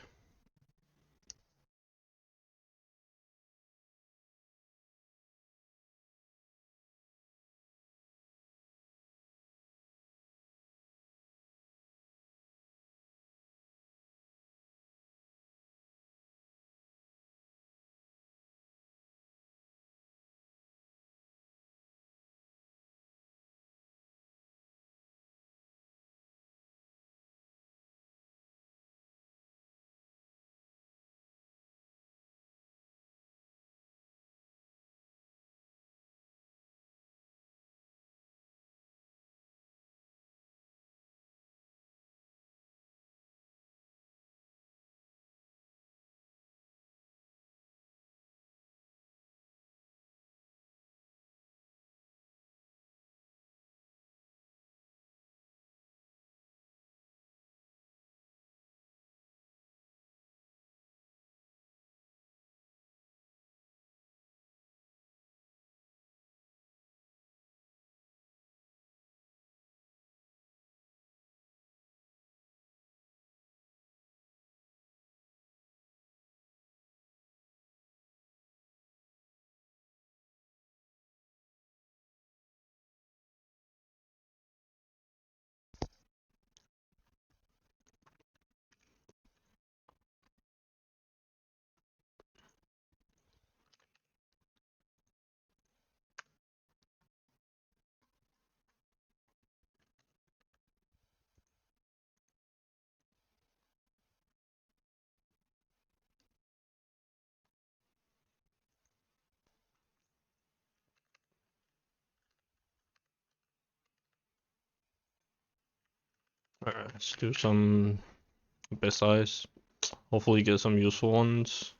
Alright, let's do some Abyssals. Hopefully get some useful ones.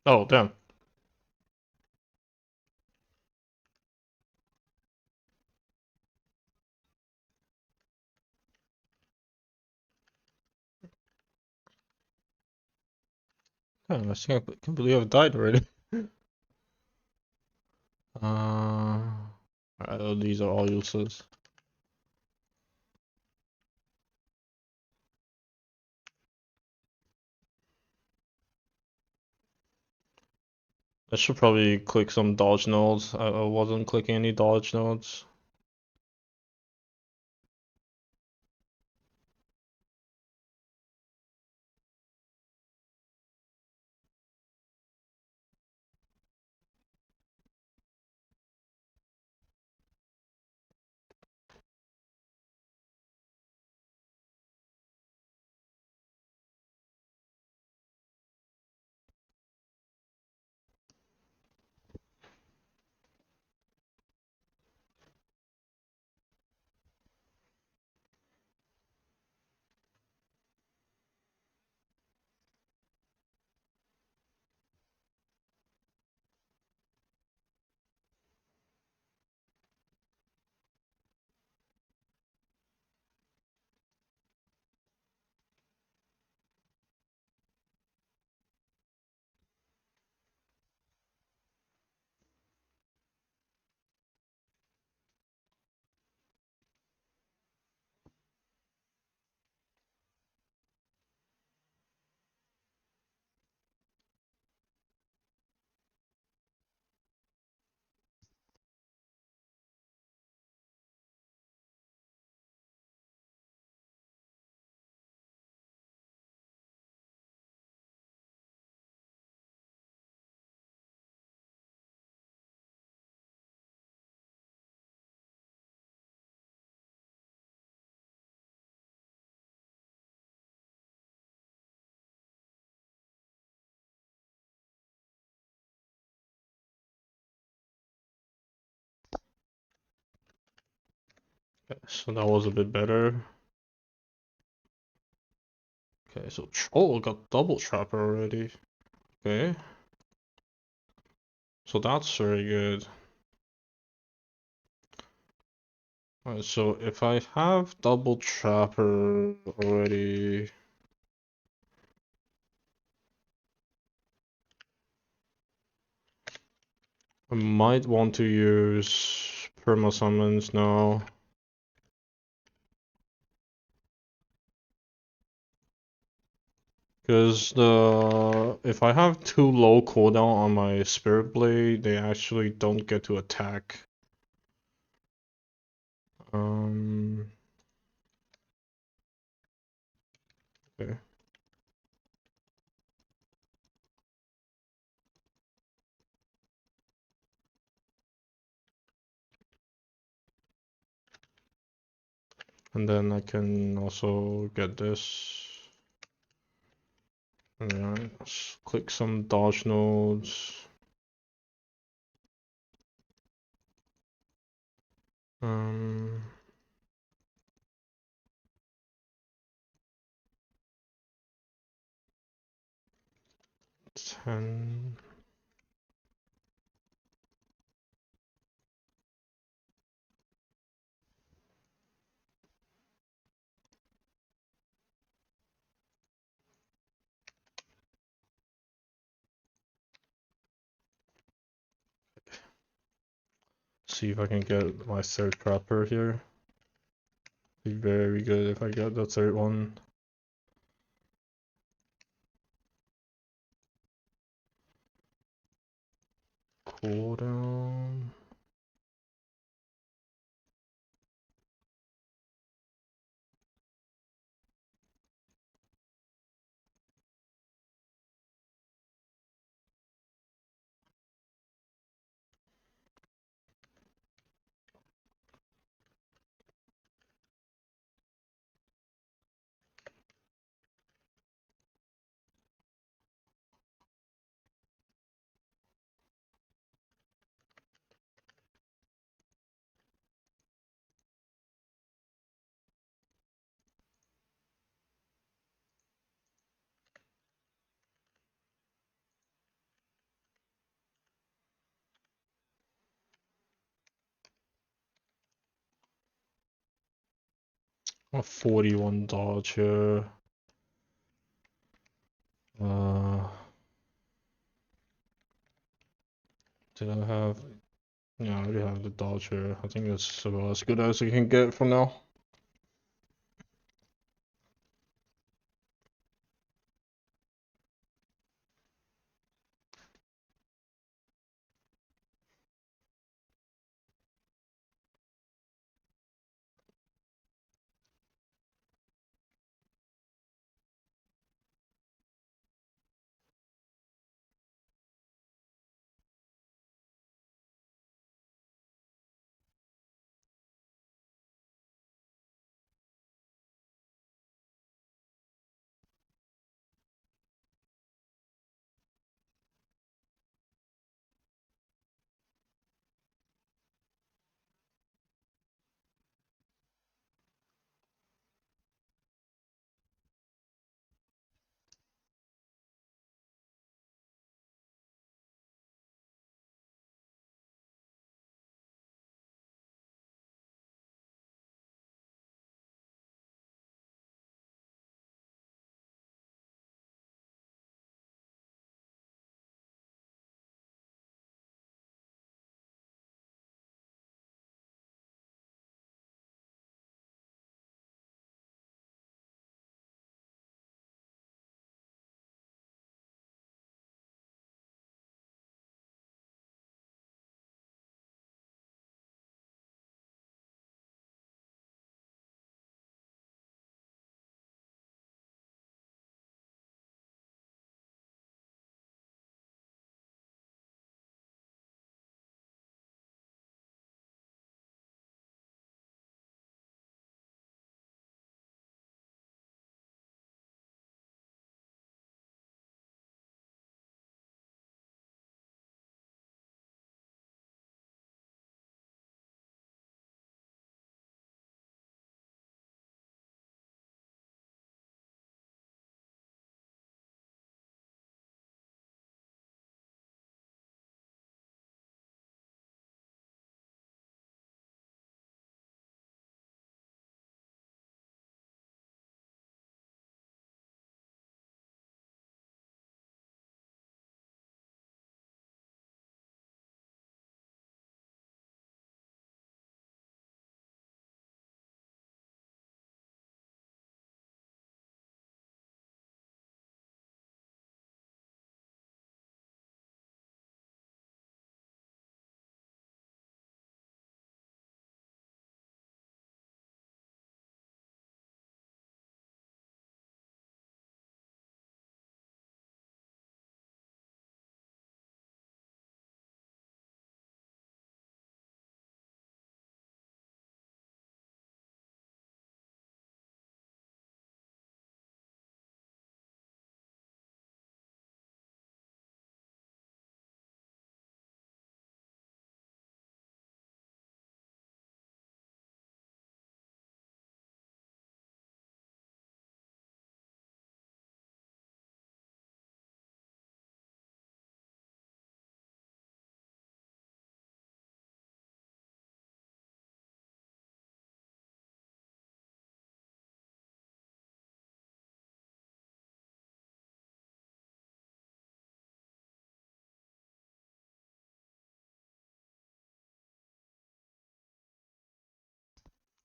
Oh, damn. Damn, I think I can't believe I've died already. Alright, these are all useless. I should probably click some dodge nodes. I wasn't clicking any dodge nodes. Okay, so that was a bit better. Okay, so oh, I got double trapper already. Okay, so that's very good. Alright, so if I have double trapper already, I might want to use perma summons now. Because if I have too low cooldown on my Spirit Blade, they actually don't get to attack. Okay. And then I can also get this. And then click some dodge nodes. 10. See if I can get my third trapper here. Be very good if I get the third one. Cooldown. A 41 dodge here. Did I have? Yeah, I already have the dodge here. I think that's about as good as we can get for now.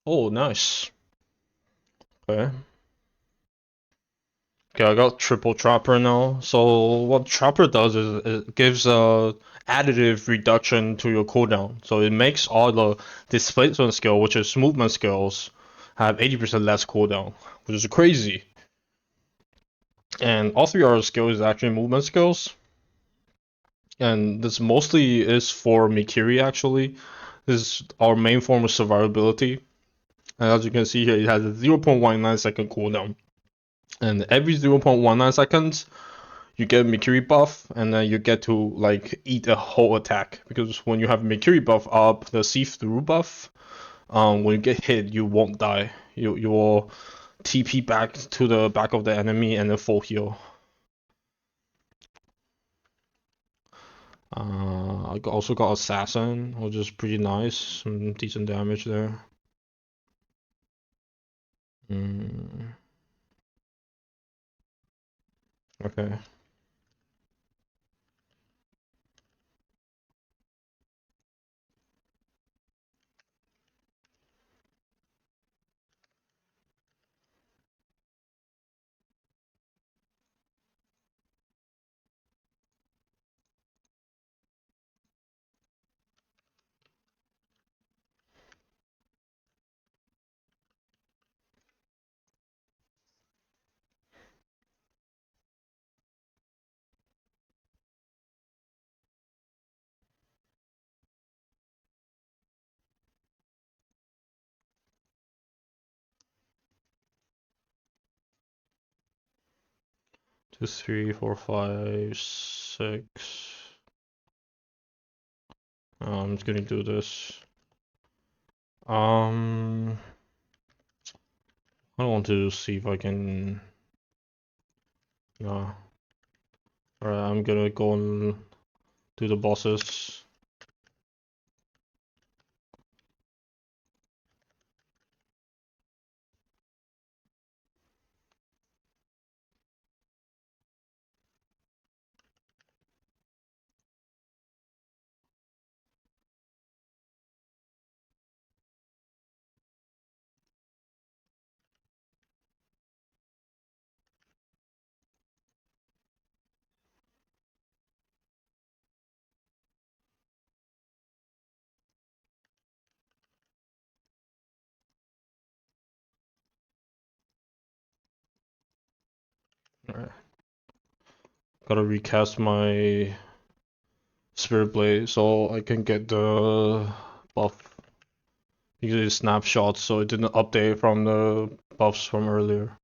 Oh, nice. Okay. Okay, I got triple trapper now. So what trapper does is it gives a additive reduction to your cooldown. So it makes all the displacement skill, which is movement skills, have 80% less cooldown, which is crazy. And all three other skills is actually movement skills. And this mostly is for Mikiri actually. This is our main form of survivability. And as you can see here, it has a 0.19 second cooldown. And every 0.19 seconds, you get Mikiri buff, and then you get to like eat a whole attack. Because when you have Mikiri buff up, the see-through buff, when you get hit, you won't die. You will TP back to the back of the enemy and then full heal. I also got Assassin, which is pretty nice. Some decent damage there. Mm, okay. Two, three, four, five, six. I'm just gonna do this. I want to see if I can. No. Alright, I'm gonna go and do the bosses. Alright. Gotta recast my Spirit Blade so I can get the buff. Because it's snapshots, so it didn't update from the buffs from earlier.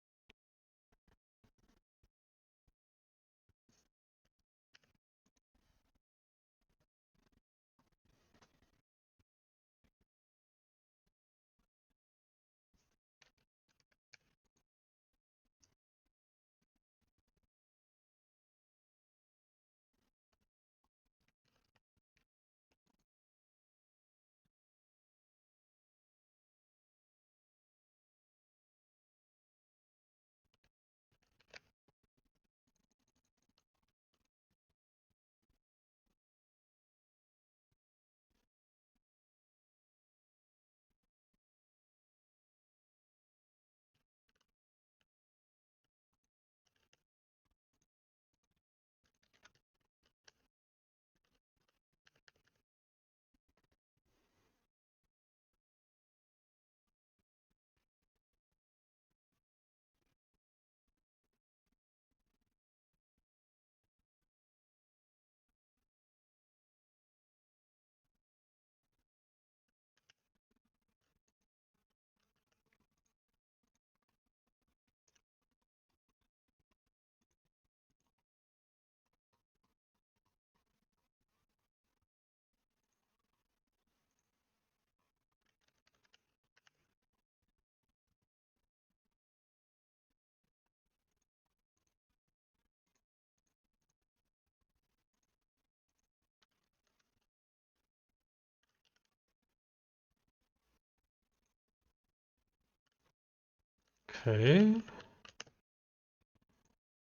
Okay.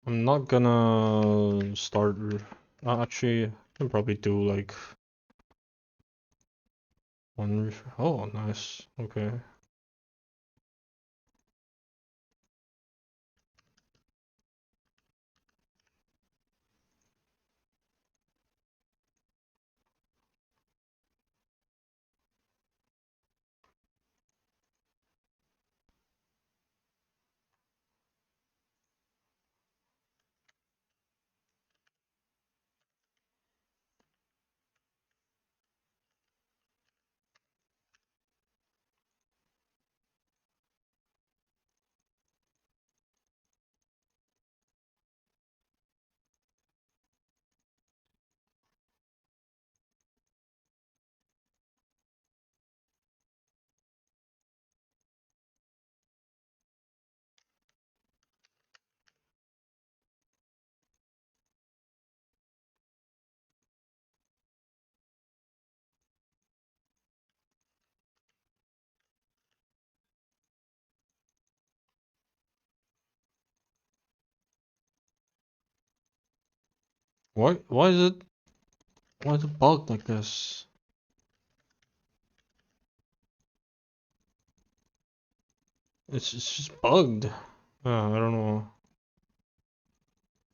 I'm not gonna start. Actually, I can probably do like one. Oh, nice. Okay. Why is it bugged like this? It's just bugged. I don't know.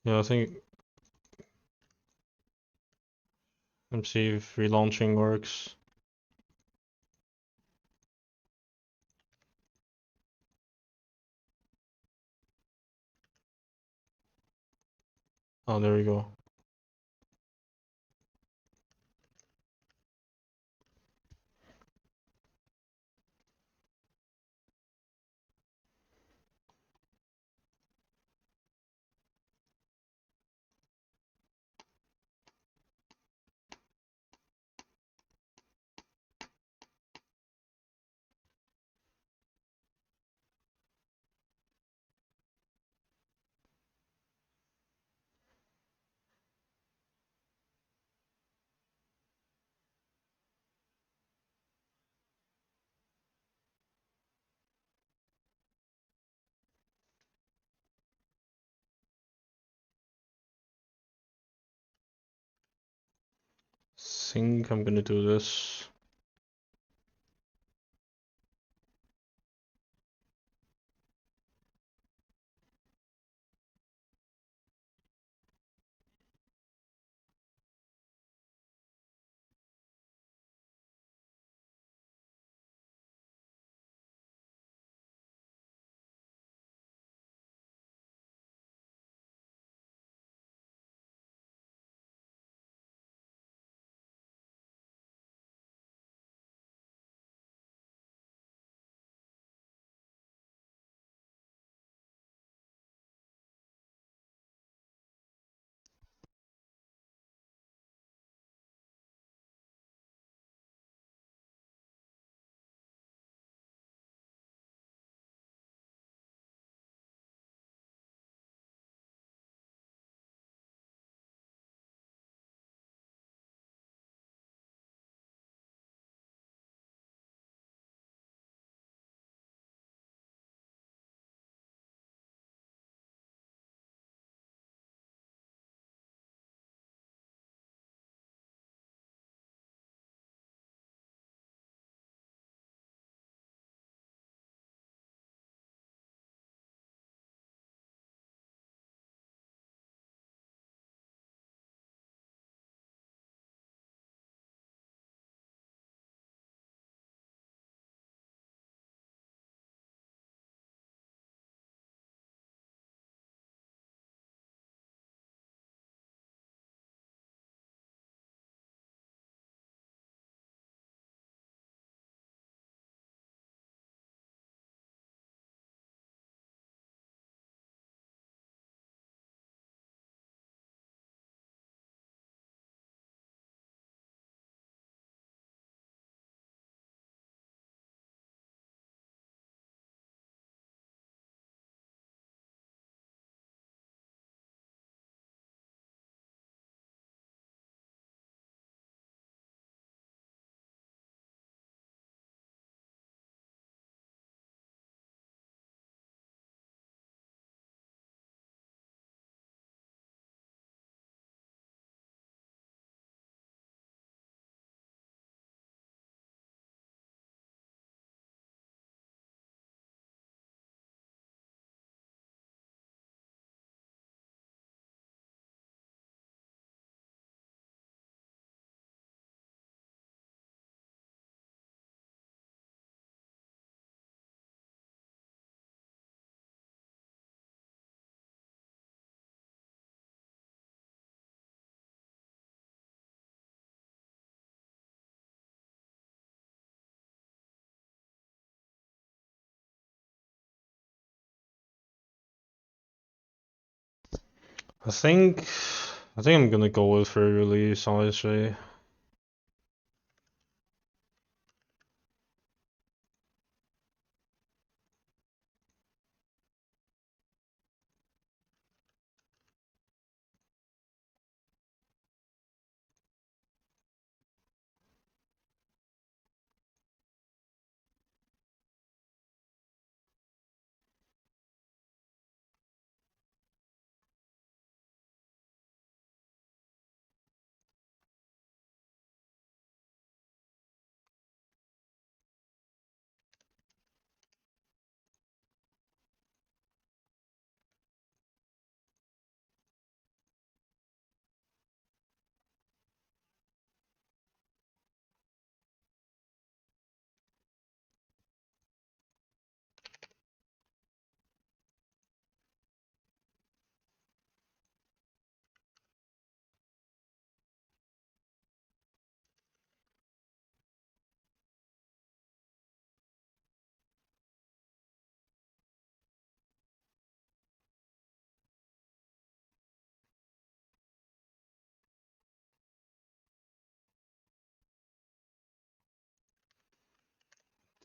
Yeah, I think let's see if relaunching works. Oh, there we go. Think I'm gonna do this. I think I think I'm gonna go with free release, honestly.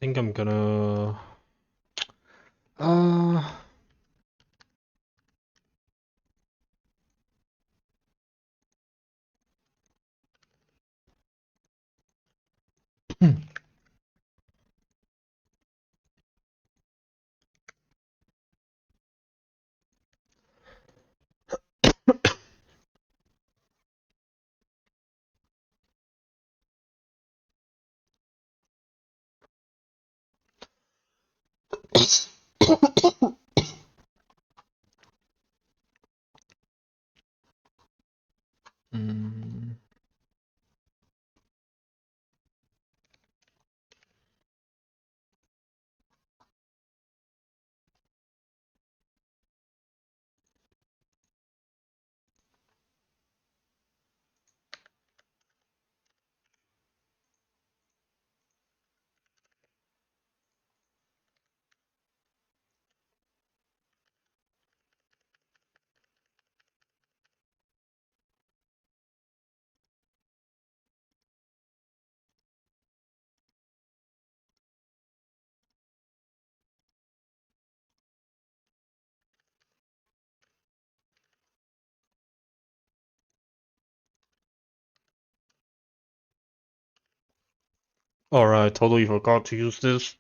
think I'm gonna uh mm, alright, totally forgot to use this.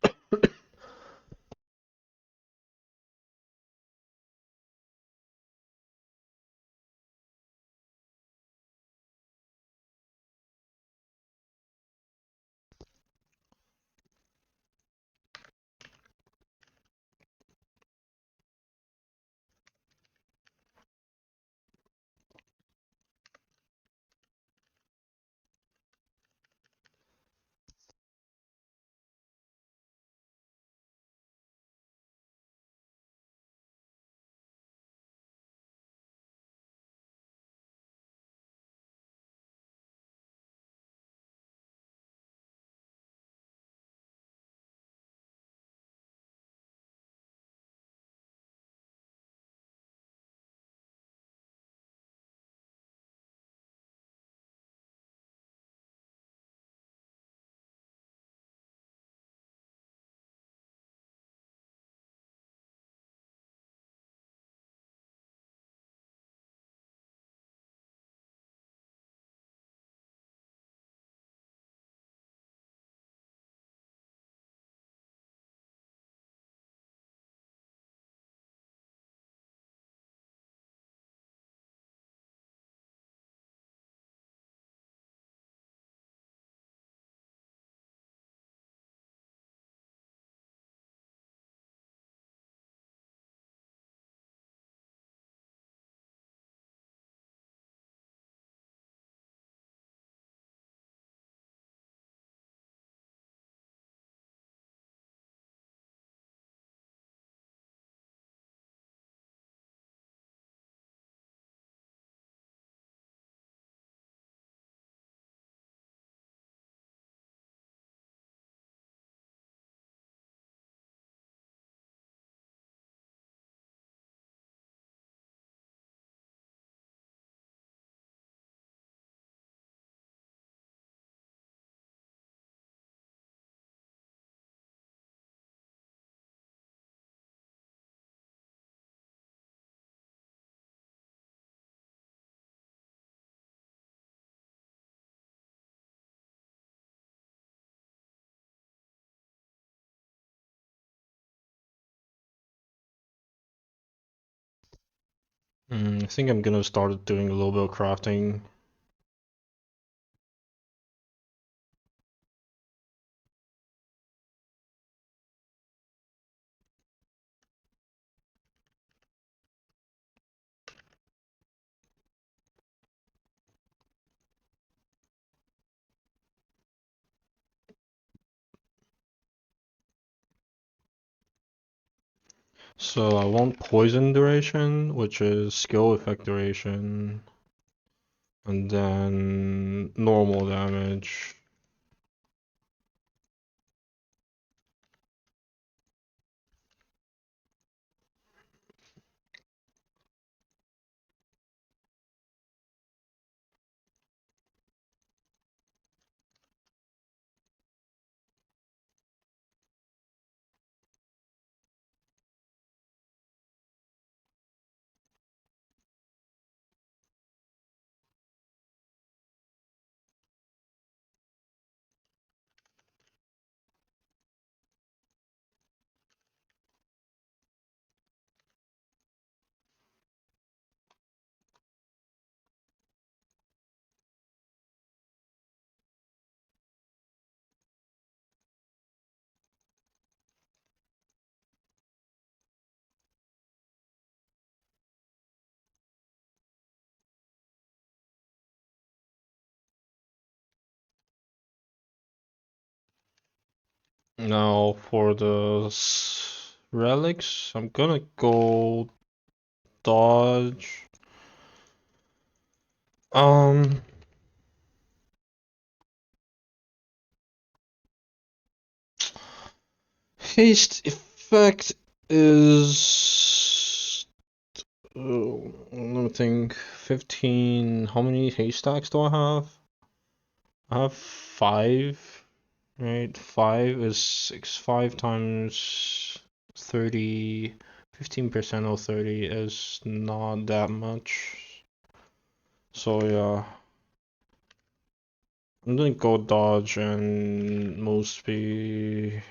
I think I'm gonna start doing a little bit of crafting. So I want poison duration, which is skill effect duration, and then normal damage. Now for the relics, I'm gonna go dodge. Um, Haste effect is. Let me think. 15. How many haystacks do I have? I have 5. Right? 5 is 6. 5 times 30. 15% of 30 is not that much. So, yeah. I'm gonna go dodge and move speed.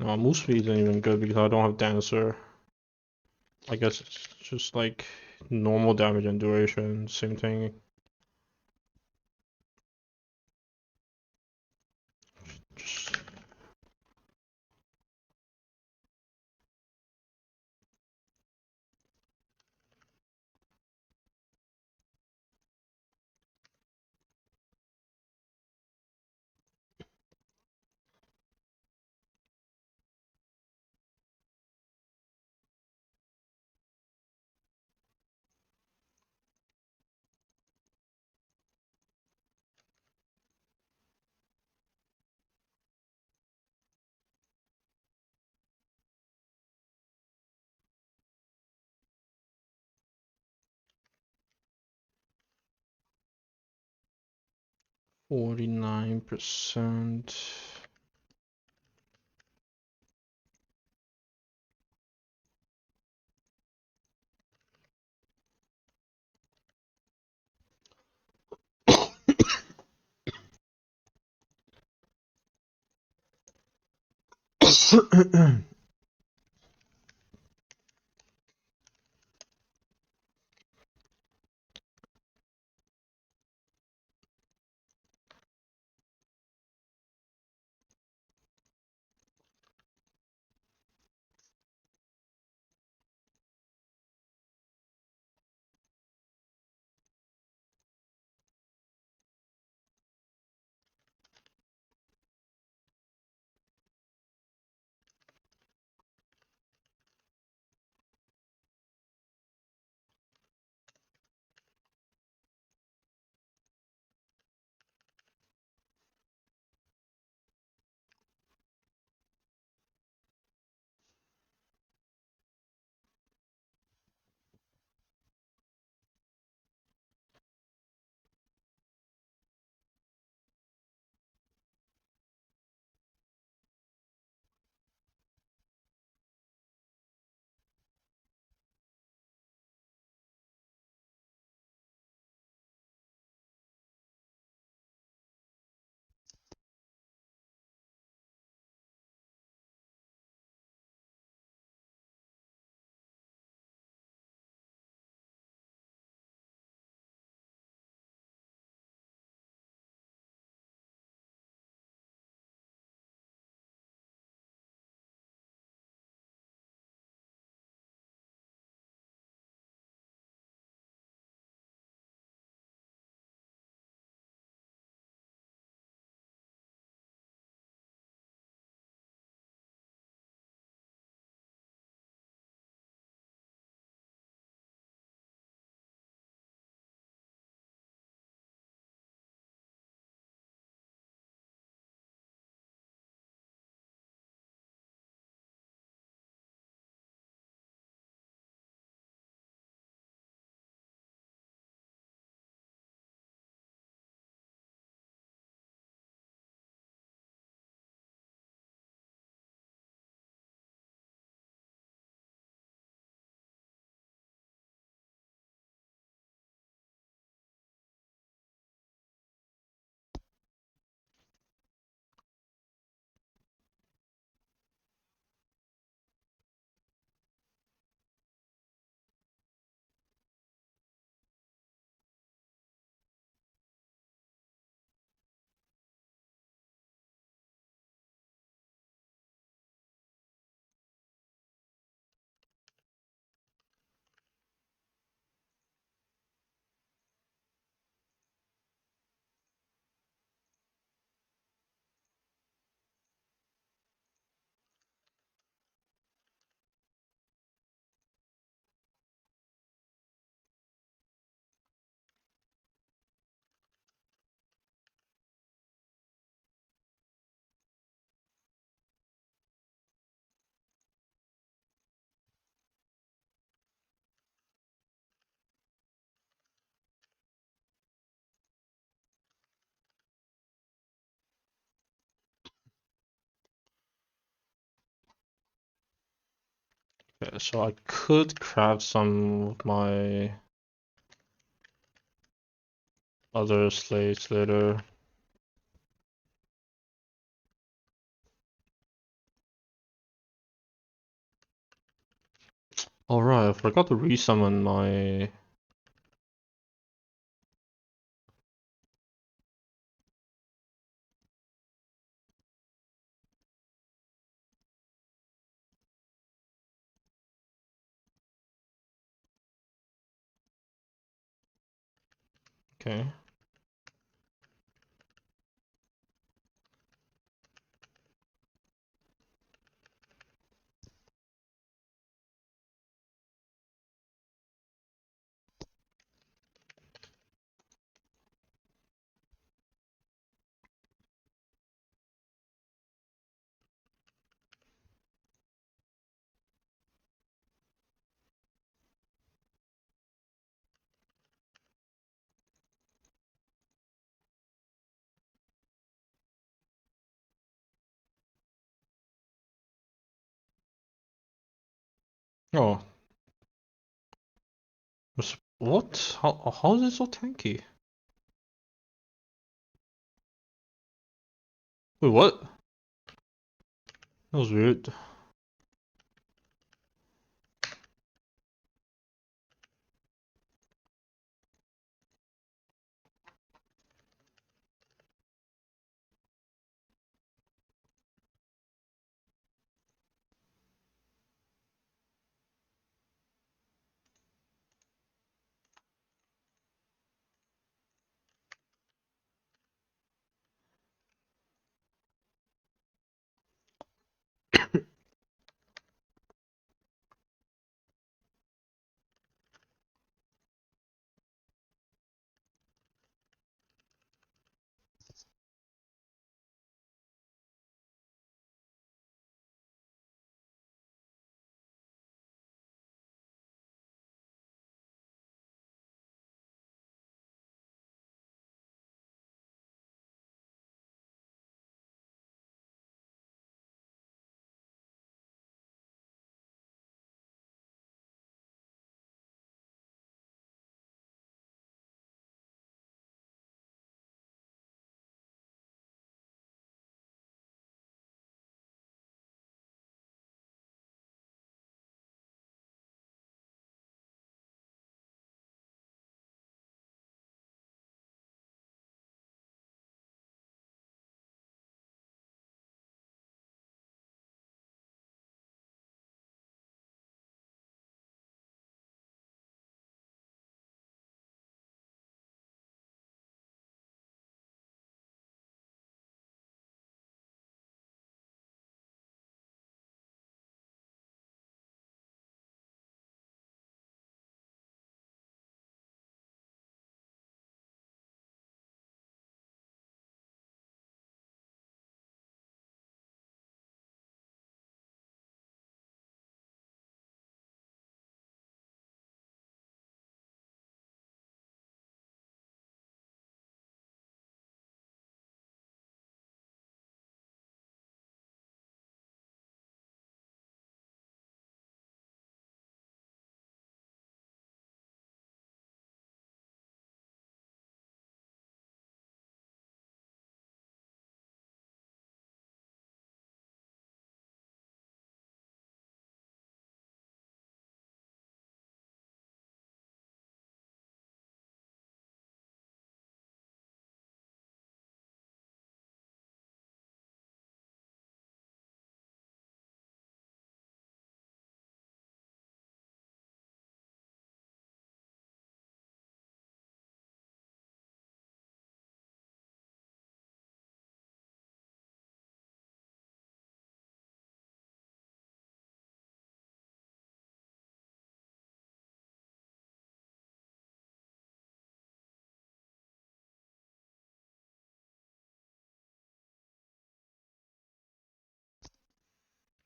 No, move speed isn't even good because I don't have dancer. I guess it's just like normal damage and duration, same thing. Just 49%. Okay, so I could craft some of my other slates later. Alright, I forgot to resummon my... Okay. Oh. What? How is it so tanky? Wait, what? That was weird.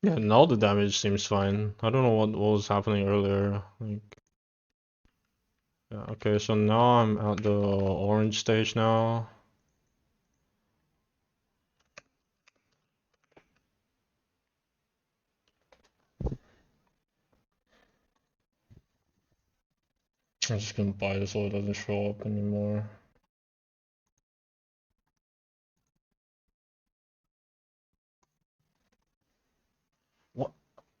Yeah, now the damage seems fine. I don't know what was happening earlier. Like, yeah, okay, so now I'm at the orange stage now. I'm just gonna buy this so it doesn't show up anymore. What?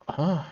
Huh?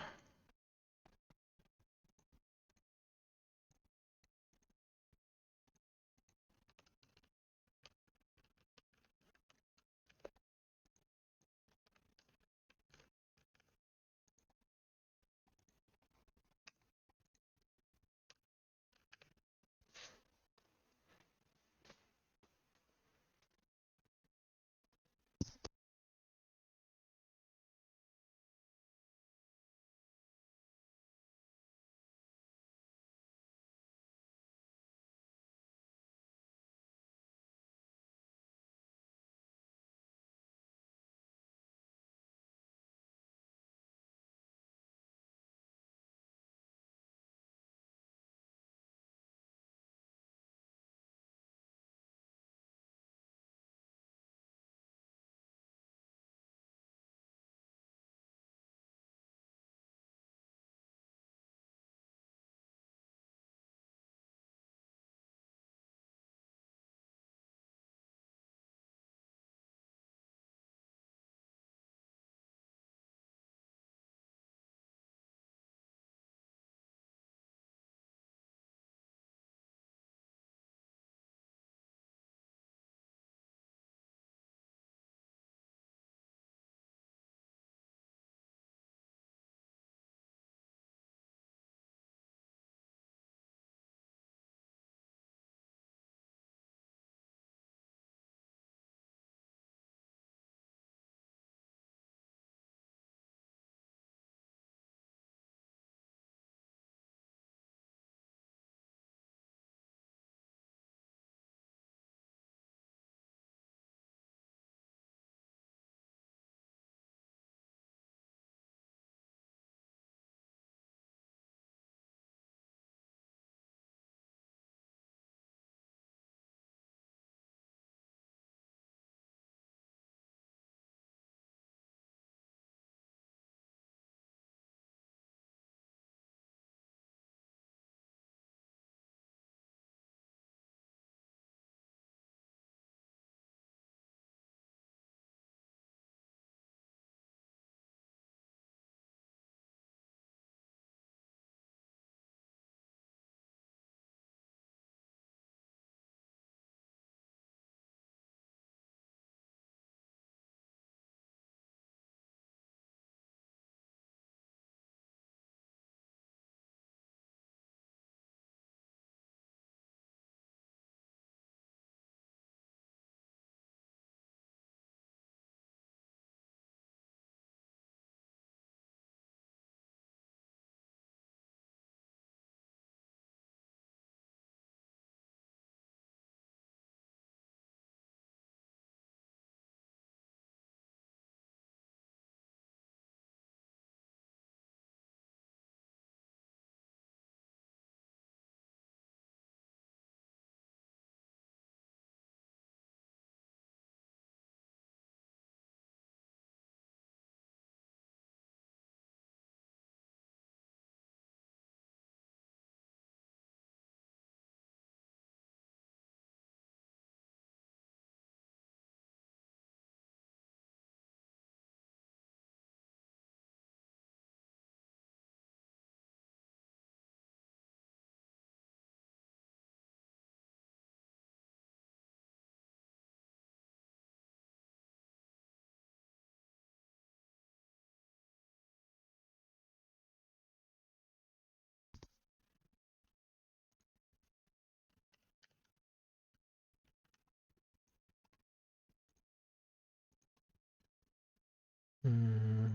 Hmm.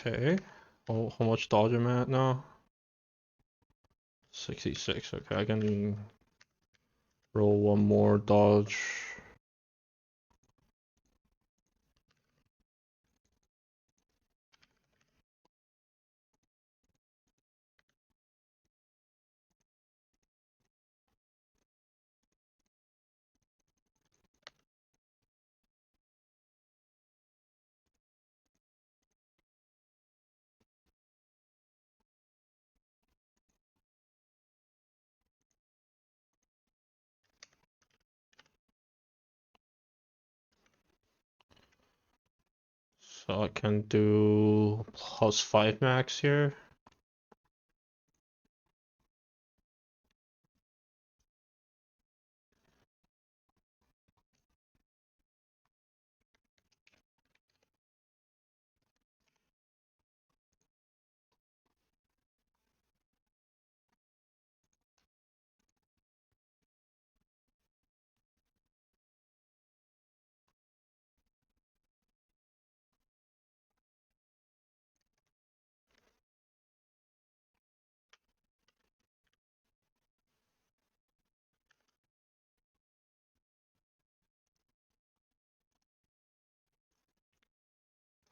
Okay. Oh, how much dodge am I at now? 66. Okay, I can roll one more dodge. So I can do +5 max here.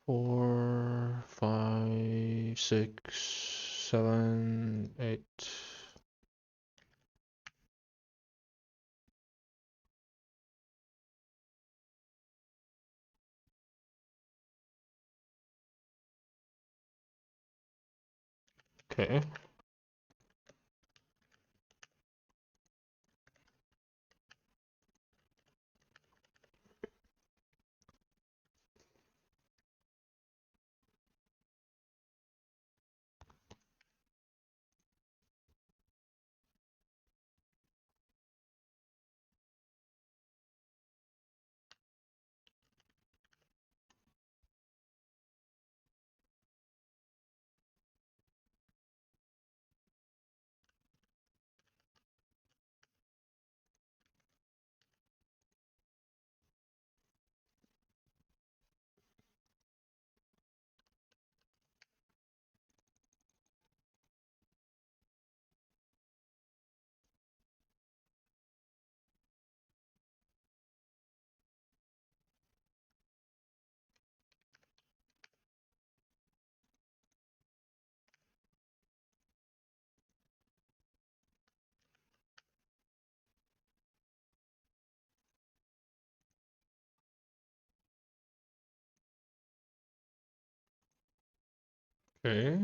Four, five, 6, 7, 8. Okay. Okay.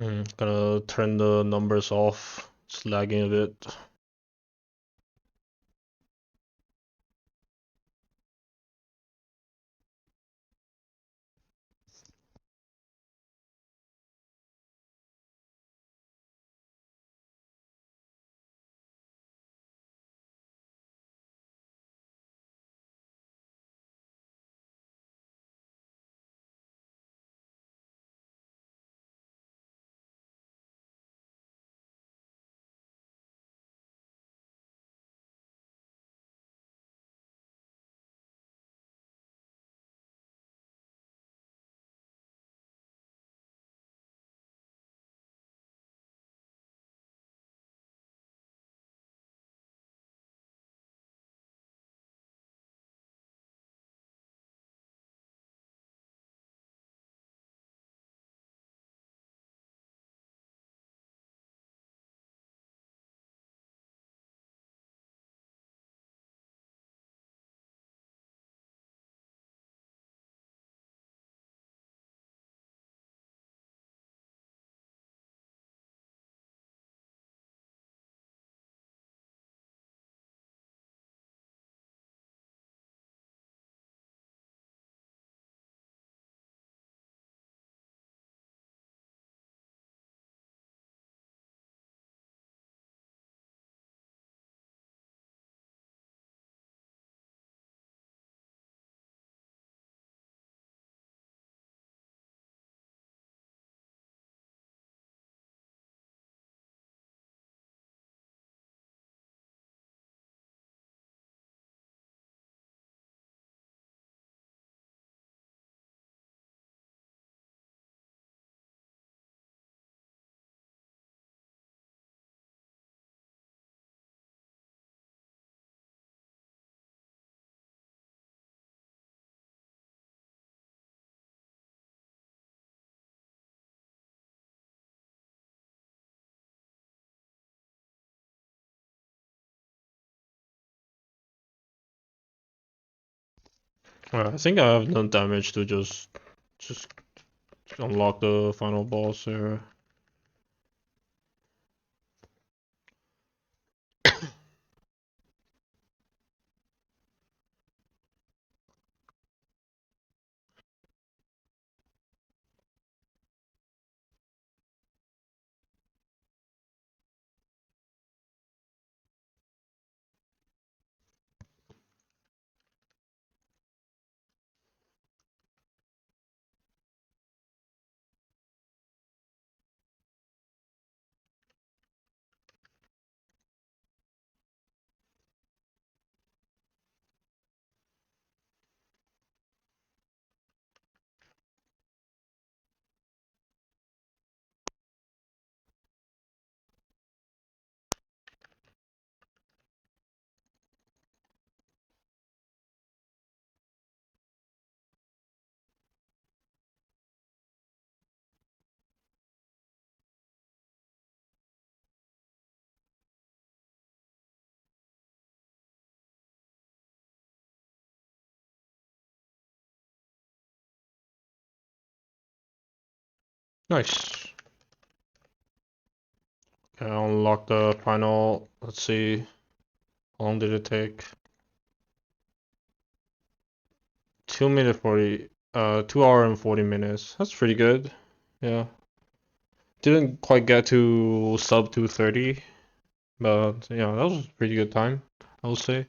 Gonna turn the numbers off. It's lagging a bit. I think I have enough damage to just unlock the final boss here. Nice. Okay, I'll unlock the final. Let's see. How long did it take? 2 minute 40. 2 hour and 40 minutes. That's pretty good. Yeah. Didn't quite get to sub 230, but yeah, that was a pretty good time, I would say.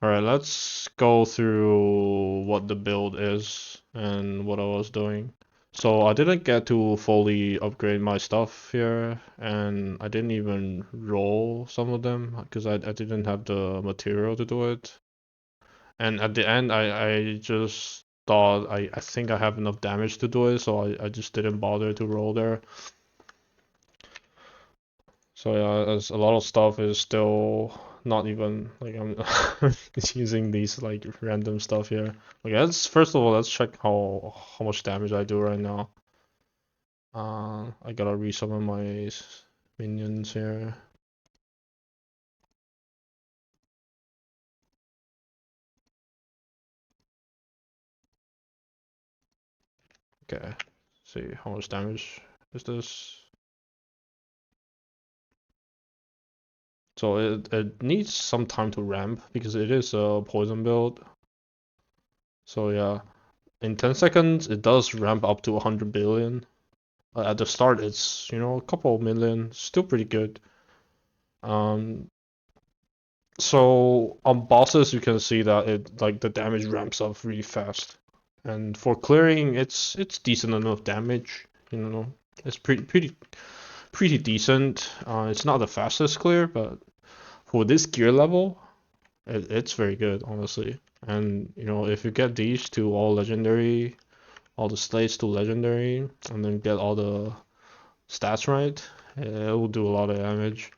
Alright, let's go through what the build is and what I was doing. So I didn't get to fully upgrade my stuff here, and I didn't even roll some of them because I didn't have the material to do it. And at the end, I just thought I think I have enough damage to do it, so I just didn't bother to roll there. So yeah, as a lot of stuff is still not even like I'm using these like random stuff here. Okay, let's first of all let's check how much damage I do right now. I gotta resummon my minions here. Okay, see how much damage. Is this? So it needs some time to ramp because it is a poison build. So yeah, in 10 seconds it does ramp up to 100 billion. At the start it's, you know, a couple of million, still pretty good. Um, so on bosses you can see that it like the damage ramps up really fast. And for clearing it's decent enough damage, you know. It's pretty decent. It's not the fastest clear, but for this gear level, it's very good, honestly. And you know, if you get these to all legendary, all the slates to legendary, and then get all the stats right, it will do a lot of damage.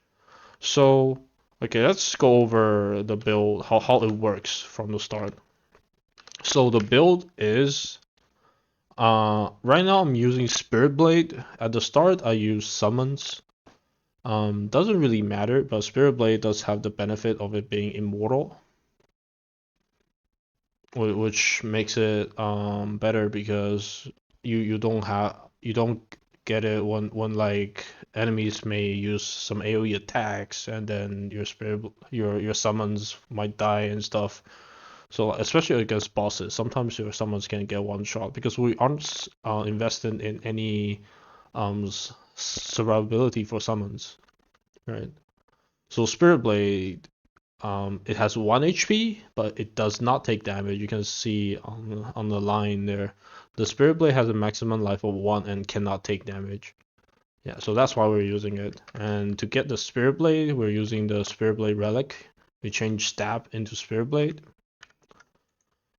So, okay, let's go over the build, how it works from the start. So the build is, right now I'm using Spirit Blade. At the start, I use summons. Doesn't really matter, but Spirit Blade does have the benefit of it being immortal, which makes it better because you don't get it when like enemies may use some AoE attacks and then your summons might die and stuff. So especially against bosses, sometimes your summons can get one shot because we aren't invested in any survivability for summons, right? So Spirit Blade, it has 1 HP, but it does not take damage. You can see on the line there. The Spirit Blade has a maximum life of 1 and cannot take damage. Yeah, so that's why we're using it. And to get the Spirit Blade, we're using the Spirit Blade Relic. We change Stab into Spirit Blade.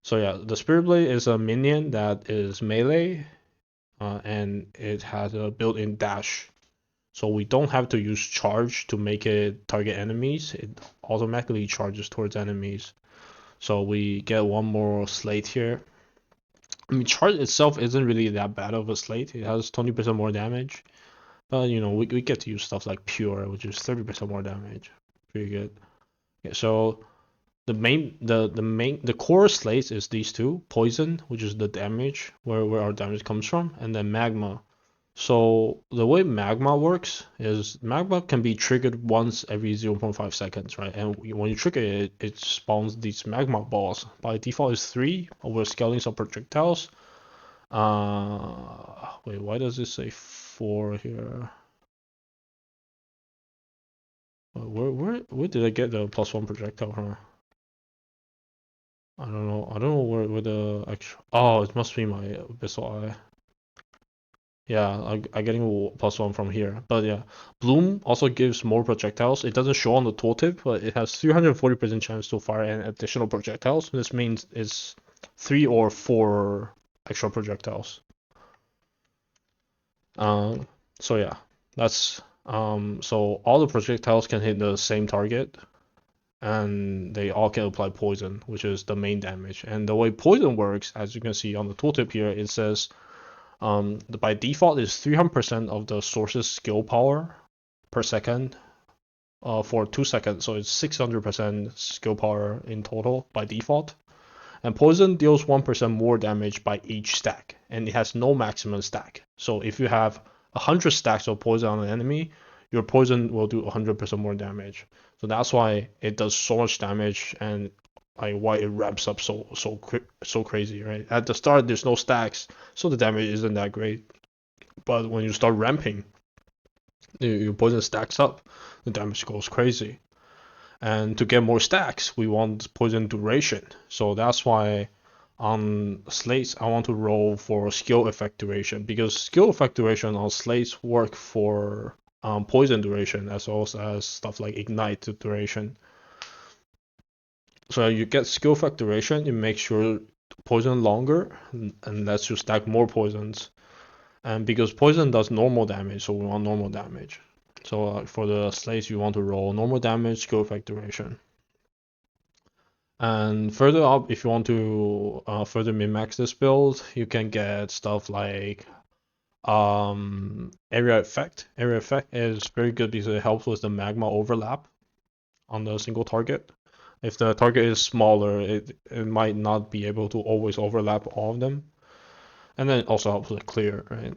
So yeah, the Spirit Blade is a minion that is melee, and it has a built-in dash. So we don't have to use charge to make it target enemies. It automatically charges towards enemies. So we get one more slate here. I mean, charge itself isn't really that bad of a slate. It has 20% more damage. But, you know, we get to use stuff like Pure, which is 30% more damage. Pretty good. Yeah, so the core slates is these two. Poison, which is the damage, where our damage comes from, and then Magma. So the way magma works is magma can be triggered once every 0.5 seconds, right? And when you trigger it, it spawns these magma balls. By default, it's 3. We're scaling some projectiles. Wait, why does it say 4 here? Where did I get the +1 projectile from? I don't know. I don't know where the actual. Oh, it must be my Abyssal Eye. Yeah, I'm getting +1 from here. But yeah, Bloom also gives more projectiles. It doesn't show on the tooltip, but it has 340% chance to fire an additional projectiles. This means it's 3 or 4 extra projectiles. Um, so yeah, that's so all the projectiles can hit the same target, and they all can apply poison, which is the main damage. And the way poison works, as you can see on the tooltip here, it says by default is 300% of the source's skill power per second for 2 seconds. So it's 600% skill power in total by default. And poison deals 1% more damage by each stack, and it has no maximum stack. So if you have 100 stacks of poison on an enemy, your poison will do 100% more damage. So that's why it does so much damage and like why it ramps up so crazy, right? At the start, there's no stacks, so the damage isn't that great. But when you start ramping, your poison stacks up, the damage goes crazy. And to get more stacks, we want poison duration. So that's why on slates, I want to roll for skill effect duration because skill effect duration on slates work for poison duration as well as stuff like ignite duration. So you get skill effect duration, it makes your poison longer and lets you stack more poisons. And because poison does normal damage, so we want normal damage. So for the slates, you want to roll normal damage, skill effect duration. And further up, if you want to further min-max this build, you can get stuff like area effect. Area effect is very good because it helps with the magma overlap on the single target. If the target is smaller, it might not be able to always overlap all of them. And then it also helps with clear, right?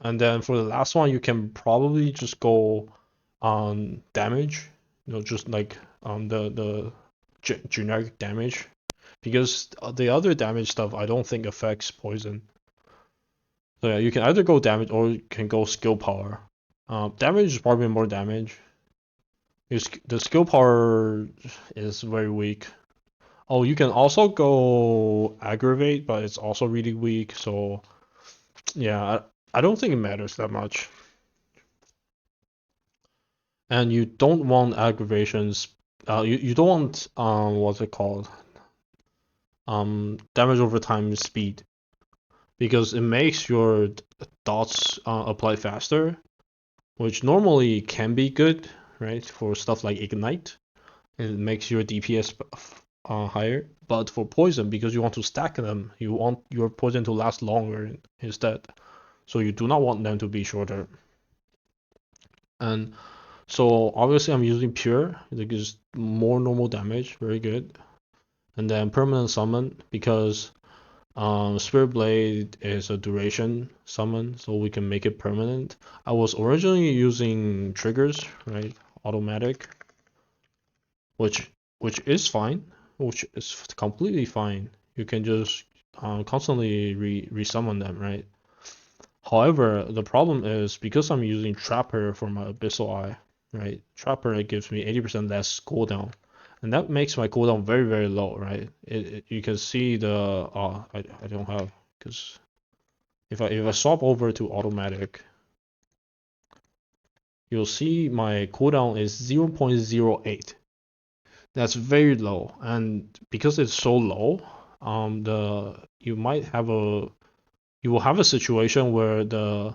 And then for the last one, you can probably just go on damage, just like the generic damage, because the other damage stuff I don't think affects poison. So yeah, you can either go damage or you can go skill power. Damage is probably more damage. The skill power is very weak. Oh, you can also go aggravate, but it's also really weak. So yeah, I don't think it matters that much. And you don't want aggravations. You don't want what's it called? Damage over time speed, because it makes your dots apply faster, which normally can be good, right? For stuff like ignite, it makes your DPS higher. But for poison, because you want to stack them, you want your poison to last longer instead. So you do not want them to be shorter. And so obviously I'm using pure. It gives more normal damage, very good. And then permanent summon, because Spirit Blade is a duration summon, so we can make it permanent. I was originally using triggers, right? Automatic, which which is fine, which is completely fine. You can just constantly resummon them, right? However, the problem is because I'm using Trapper for my Abyssal Eye, right? Trapper, it gives me 80% less cooldown, and that makes my cooldown very, very low, right? You can see the I don't have, because if I swap over to automatic, you'll see my cooldown is 0.08. That's very low, and because it's so low, the you will have a situation where the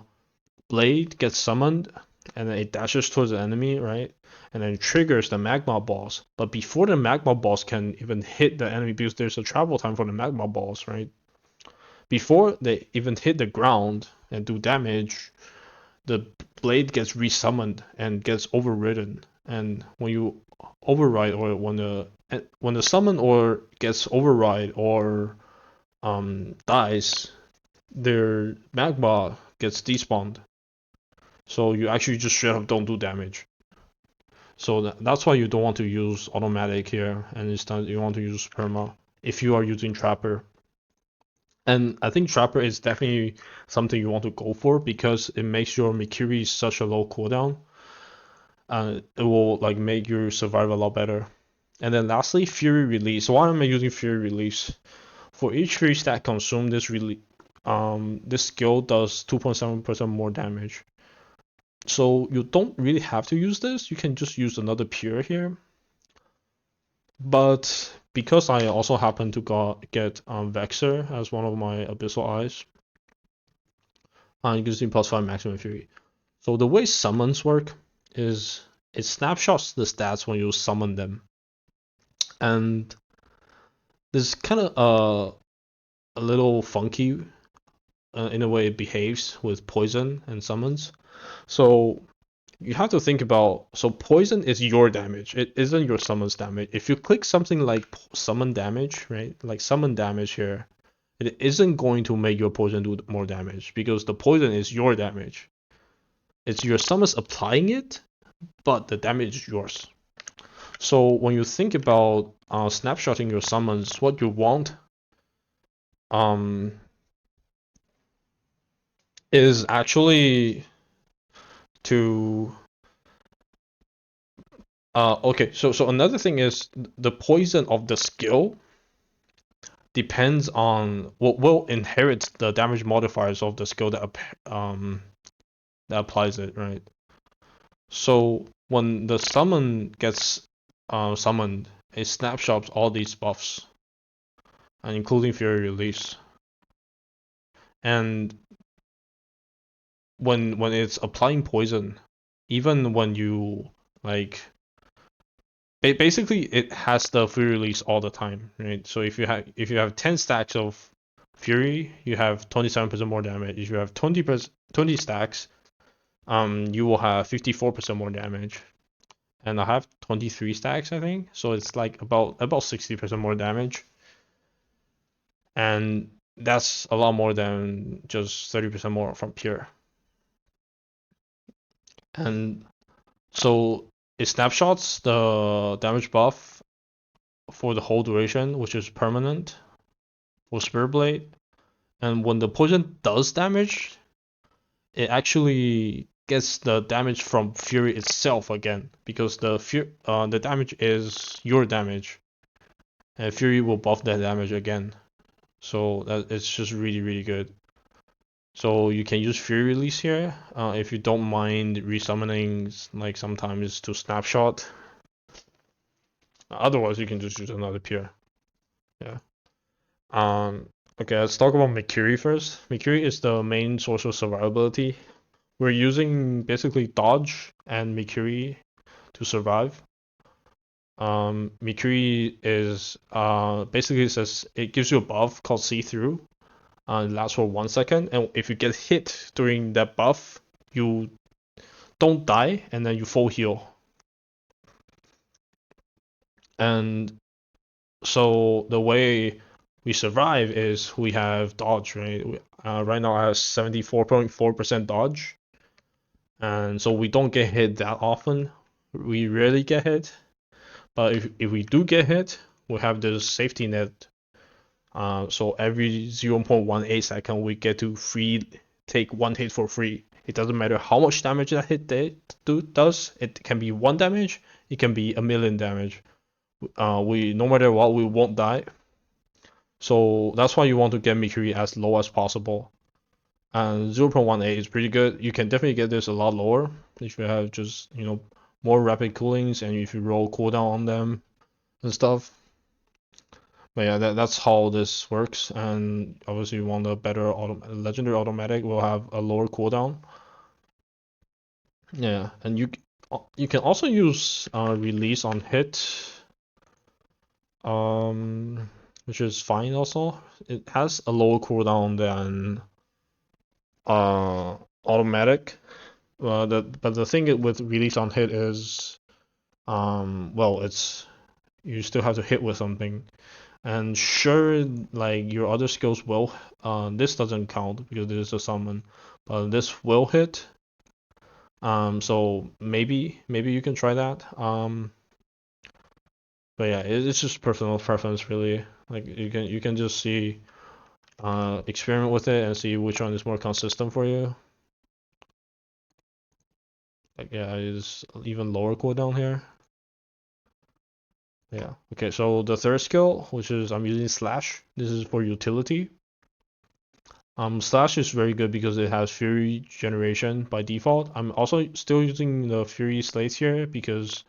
blade gets summoned and then it dashes towards the enemy, right? And then triggers the magma balls. But before the magma balls can even hit the enemy, because there's a travel time for the magma balls, right? Before they even hit the ground and do damage, the blade gets resummoned and gets overridden. And when you override, or when the summon or gets override or dies, their magma gets despawned. So you actually just straight up don't do damage. So that's why you don't want to use automatic here, and instead you want to use perma if you are using trapper. And I think trapper is definitely something you want to go for, because it makes your Mikiri such a low cooldown. It will like make you survive a lot better. And then lastly, Fury Release. So why am I using Fury Release? For each Fury stack consumed, this skill does 2.7% more damage. So you don't really have to use this. You can just use another pure here. But because I also happen to get Vexer as one of my Abyssal Eyes, I'm using +5 maximum fury. So the way summons work is it snapshots the stats when you summon them. And this is kind of a little funky in the way it behaves with poison and summons. So you have to think about, so poison is your damage, it isn't your summon's damage. If you click something like summon damage, right, like summon damage here, it isn't going to make your poison do more damage, because the poison is your damage. It's your summons applying it, but the damage is yours. So when you think about snapshotting your summons, what you want um, is actually to okay. So another thing is the poison of the skill depends on what will inherit the damage modifiers of the skill that applies it, right? So when the summon gets summoned, it snapshots all these buffs, and including Fury Release. And when it's applying poison, even when you like, basically it has the Fury Release all the time, right? So if you have 10 stacks of Fury, you have 27% more damage. If you have 20 stacks, you will have 54% more damage. And I have 23 stacks, I think. So it's like about 60% more damage. And that's a lot more than just 30% more from pure. And so it snapshots the damage buff for the whole duration, which is permanent for Spirit Blade. And when the poison does damage, it actually gets the damage from Fury itself again, because the damage is your damage, and Fury will buff that damage again. So that it's just really good. So you can use Fury Release here if you don't mind resummoning, like sometimes to snapshot. Otherwise, you can just use another peer. Yeah. Okay, let's talk about Mikiri first. Mikiri is the main source of survivability. We're using basically dodge and Mikiri to survive. Mikiri is basically it says it gives you a buff called See Through. It lasts for 1 second, and if you get hit during that buff, you don't die, and then you full heal. And so the way we survive is we have dodge, right? Right now I have 74.4% dodge, and so we don't get hit that often. We rarely get hit, but if we do get hit, we have this safety net. So every 0.18 second we get to take one hit for free. It doesn't matter how much damage that hit does. It can be 1 damage, it can be 1,000,000 damage. We no matter what, we won't die. So that's why you want to get Mikiri as low as possible. And 0.18 is pretty good. You can definitely get this a lot lower if you have just more rapid coolings and if you roll cooldown on them and stuff. But yeah, that's how this works. And obviously, you want a better legendary automatic will have a lower cooldown. Yeah, and you can also use release on hit, which is fine also. It has a lower cooldown than automatic. But the thing with release on hit is, well, it's you still have to hit with something. And sure, like your other skills will, this doesn't count because this is a summon, but this will hit. So maybe you can try that. But yeah, it's just personal preference really. Like you can just see, experiment with it and see which one is more consistent for you. Like yeah, it's even lower cooldown here. Yeah. Okay, so the third skill, which is I'm using Slash. This is for utility. Slash is very good because it has Fury generation by default. I'm also still using the Fury slates here because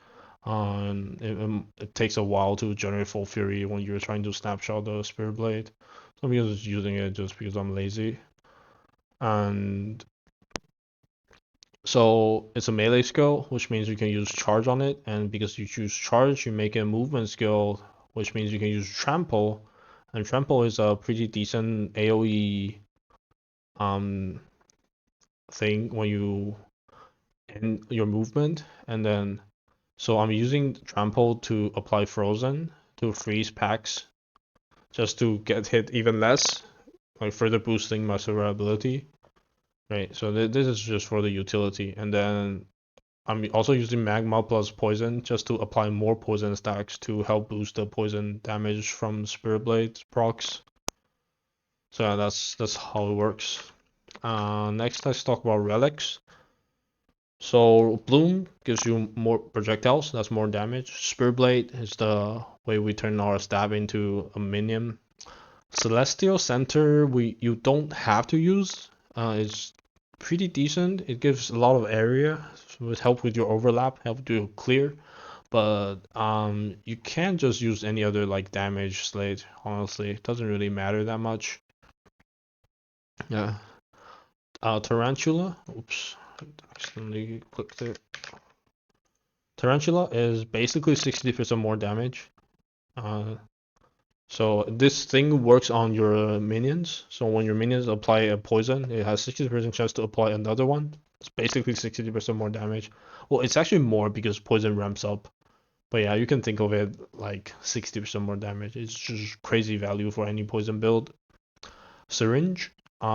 it takes a while to generate full Fury when you're trying to snapshot the Spirit Blade. So I'm just using it just because I'm lazy. And so it's a melee skill, which means you can use charge on it. And because you choose charge, you make it a movement skill, which means you can use trample. And trample is a pretty decent AoE thing when you end your movement. And then so I'm using trample to apply frozen to freeze packs just to get hit even less, like further boosting my survivability. Right, so this is just for the utility. And then I'm also using magma plus poison just to apply more poison stacks to help boost the poison damage from Spirit Blade procs. So yeah, that's how it works. Next, let's talk about relics. So Bloom gives you more projectiles, that's more damage. Spirit Blade is the way we turn our stab into a minion. Celestial Center you don't have to use. It's pretty decent. It gives a lot of area, so it helps with your overlap, help to clear. But you can't just use any other like damage slate. Honestly, it doesn't really matter that much. Yeah. Tarantula. Oops, accidentally clicked it. Tarantula is basically 60% more damage. So this thing works on your minions. So when your minions apply a poison, it has 60% chance to apply another one. It's basically 60% more damage. Well, it's actually more because poison ramps up. But yeah, you can think of it like 60% more damage. It's just crazy value for any poison build. Syringe.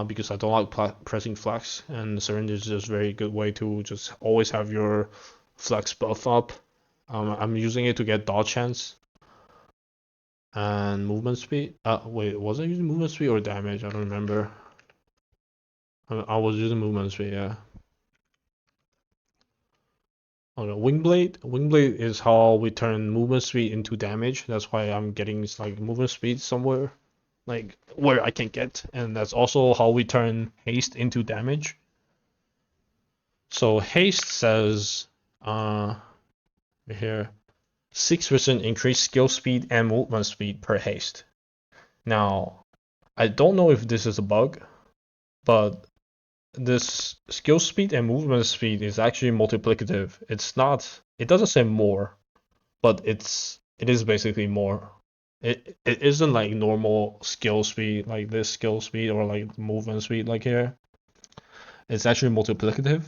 because I don't like pressing flex, and syringe is just a very good way to just always have your flex buff up. I'm using it to get dodge chance and movement speed. Wait, was I using movement speed or damage? I don't remember. I was using movement speed, yeah. Oh no, Wingblade. Wingblade is how we turn movement speed into damage. That's why I'm getting like movement speed somewhere, like where I can get, and that's also how we turn haste into damage. So haste says, here, 6% increased skill speed and movement speed per haste. Now, I don't know if this is a bug, but this skill speed and movement speed is actually multiplicative. It's not. It doesn't say more, but it is basically more. It isn't like normal skill speed, like this skill speed or like movement speed like here. It's actually multiplicative,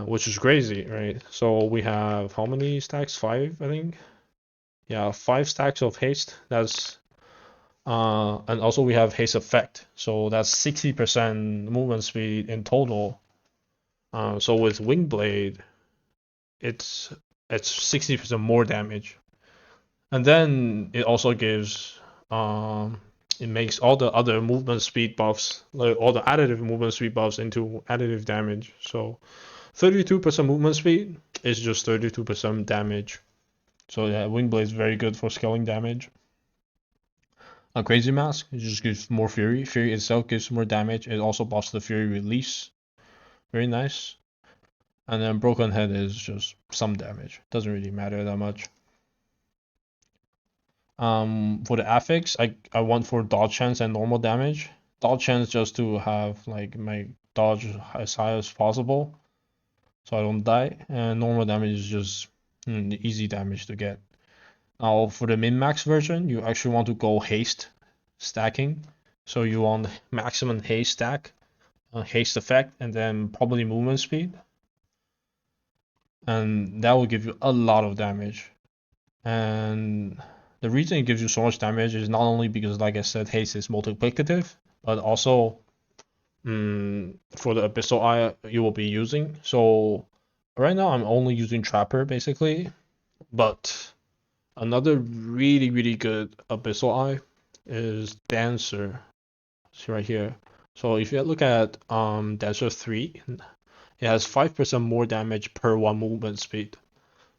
which is crazy, right? So we have how many stacks? 5, I think. Yeah, 5 stacks of haste. That's and also we have haste effect. So that's 60% movement speed in total. So with Wingblade, it's 60% more damage. And then it also gives it makes all the other movement speed buffs, like all the additive movement speed buffs into additive damage. So 32% movement speed is just 32% damage. So yeah, Wingblade is very good for scaling damage. A Crazy Mask, it just gives more Fury. Fury itself gives more damage. It also buffs the Fury release. Very nice. And then Broken Head is just some damage. Doesn't really matter that much. For the affix, I went for dodge chance and normal damage. Dodge chance just to have like my dodge as high as possible, so I don't die. And normal damage is just easy damage to get. Now for the min-max version, you actually want to go haste stacking. So you want maximum haste stack, haste effect, and then probably movement speed, and that will give you a lot of damage. And the reason it gives you so much damage is not only because, like I said, haste is multiplicative, but also for the Abyssal Eye you will be using. So right now I'm only using Trapper basically, but another really, really good Abyssal Eye is Dancer. It's right here. So if you look at Dancer 3, it has 5% more damage per 1 movement speed.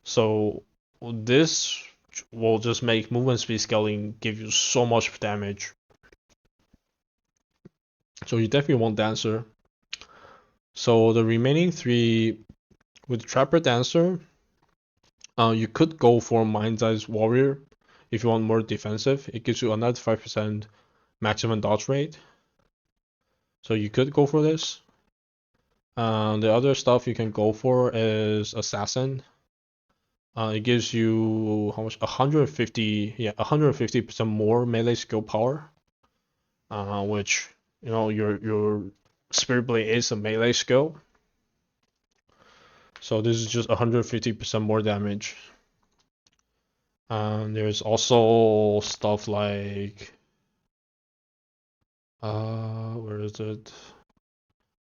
So this will just make movement speed scaling give you so much damage. So you definitely want Dancer. So the remaining 3 with Trapper Dancer, you could go for Mind's Eyes Warrior if you want more defensive. It gives you another 5% maximum dodge rate. So you could go for this. The other stuff you can go for is Assassin. It gives you how much? 150, yeah, 150% more melee skill power. Which your Spirit Blade is a melee skill. So this is just 150% more damage. There's also stuff like where is it?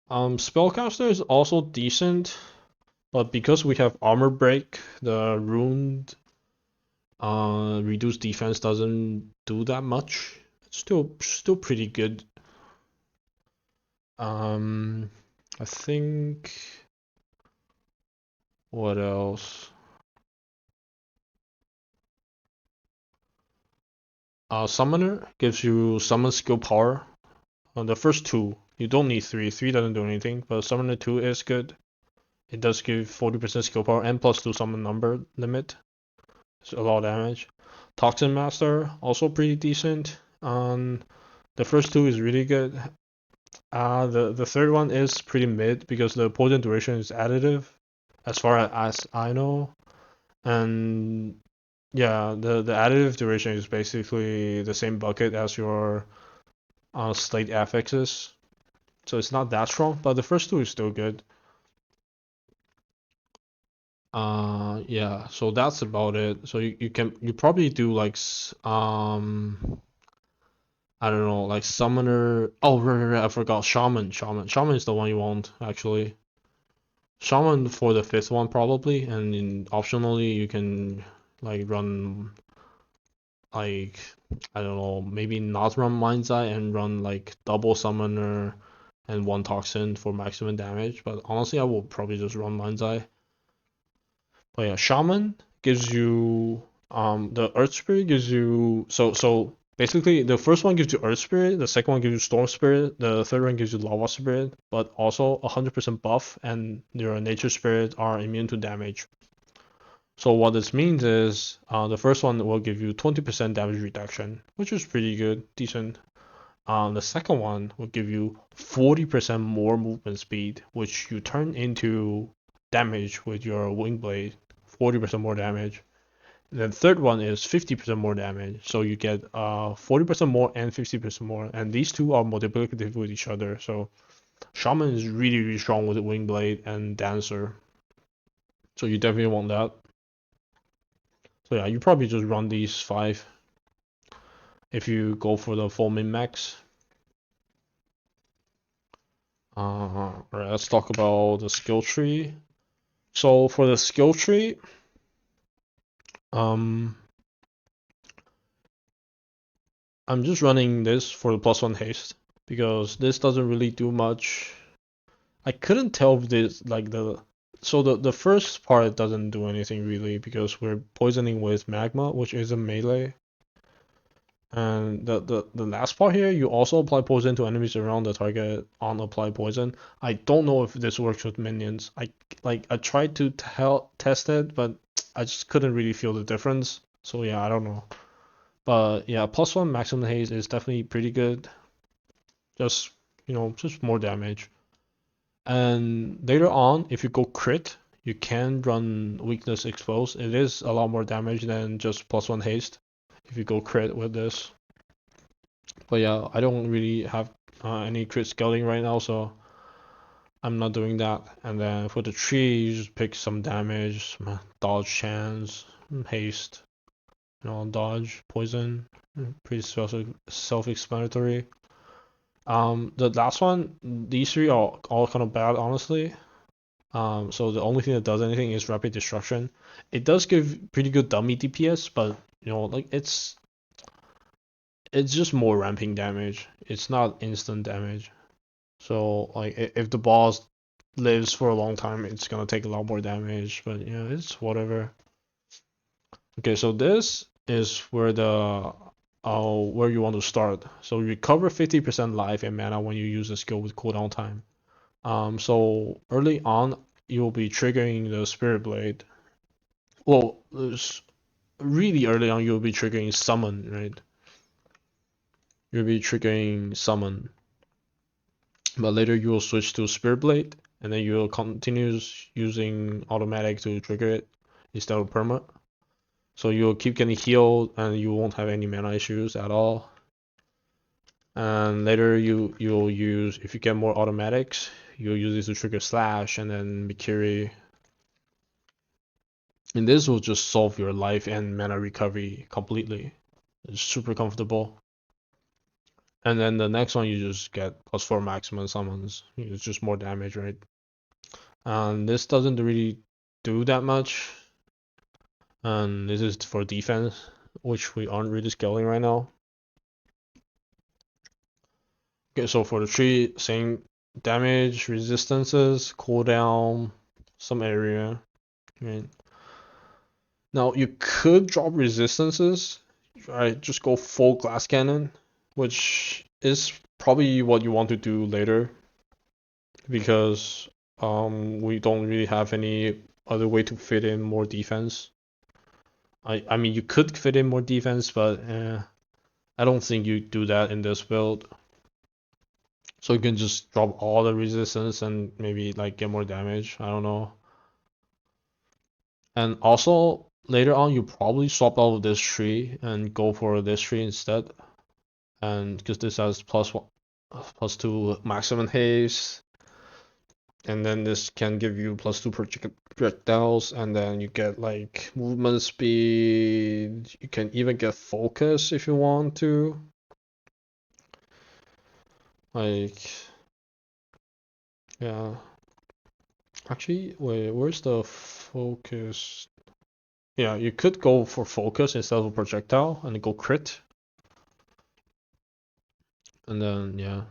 Spellcaster is also decent, but because we have armor break, the ruined reduced defense doesn't do that much. It's still pretty good. I think what else? Summoner gives you summon skill power. On the first 2, you don't need 3. 3 doesn't do anything, but Summoner 2 is good. It does give 40% skill power and plus 2 summon number limit. It's a lot of damage. Toxin Master, also pretty decent. The first 2 is really good. The third one is pretty mid because the poison duration is additive, as far as I know. And yeah, the additive duration is basically the same bucket as your slate affixes. So it's not that strong, but the first 2 is still good. Yeah, so that's about it. So you probably do like I I don't know, like summoner. Oh, right, I forgot. Shaman is the one you want, actually. Shaman for the fifth one, probably. And optionally, you can, like, run, like, I don't know, maybe not run Mind's Eye and run, like, double summoner and one toxin for maximum damage. But honestly, I will probably just run Mind's Eye. But yeah, Shaman gives you the Earth Spirit gives you so basically the first one gives you Earth Spirit, the second one gives you Storm Spirit, the third one gives you Lava Spirit, but also 100% buff, and your Nature Spirit are immune to damage. So what this means is the first one will give you 20% damage reduction, which is pretty good, decent. The second one will give you 40% more movement speed, which you turn into damage with your wing blade, 40% more damage. And then the third one is 50% more damage, so you get 40% more and 50% more, and these two are multiplicative with each other. So Shaman is really strong with wing blade and Dancer, so you definitely want that. So yeah, you probably just run these five if you go for the full min max. Alright, let's talk about the skill tree. So for the skill tree, I'm just running this for the +1 haste because this doesn't really do much. I couldn't tell if this like the first part doesn't do anything really because we're poisoning with magma, which is a melee. And the last part here, you also apply poison to enemies around the target on apply poison. I don't know if this works with minions. I tried to test it, but I just couldn't really feel the difference. So yeah, I don't know. But yeah, +1 maximum haste is definitely pretty good. Just just more damage. And later on, if you go crit, you can run weakness exposed. It is a lot more damage than just +1 haste if you go crit with this. But yeah, I don't really have any crit scaling right now, so I'm not doing that. And then for the tree, you just pick some damage, some dodge chance, haste, dodge, poison. Pretty self-explanatory. The last one, these three are all kind of bad, honestly. So the only thing that does anything is rapid destruction. It does give pretty good dummy DPS, but like it's just more ramping damage. It's not instant damage. So like if the boss lives for a long time, it's gonna take a lot more damage. But it's whatever. Okay, so this is where where you want to start. So recover 50% life and mana when you use a skill with cooldown time. So early on, you'll be triggering the Spirit Blade. Well, really early on, you'll be triggering Summon, right? You'll be triggering Summon, but later you will switch to Spirit Blade, and then you will continue using automatic to trigger it instead of perma. So you'll keep getting healed, and you won't have any mana issues at all. And later you'll use, if you get more automatics, you'll use this to trigger Slash and then Mikiri. And this will just solve your life and mana recovery completely. It's super comfortable. And then the next one you just get +4 maximum summons. It's just more damage, right? And this doesn't really do that much. And this is for defense, which we aren't really scaling right now. Okay, so for the tree, same damage, resistances, cooldown, some area, right? Now you could drop resistances, right? Just go full glass cannon, which is probably what you want to do later, because we don't really have any other way to fit in more defense. I mean you could fit in more defense, but I don't think you do that in this build. So you can just drop all the resistance and maybe like get more damage. I don't know. And also later on you probably swap out of this tree and go for this tree instead. And because this has +2 maximum haste, and then this can give you +2 projectiles, and then you get like movement speed. You can even get focus if you want to. Like, yeah. Actually, wait, where's the focus? Yeah, you could go for focus instead of a projectile and go crit. And then, yeah,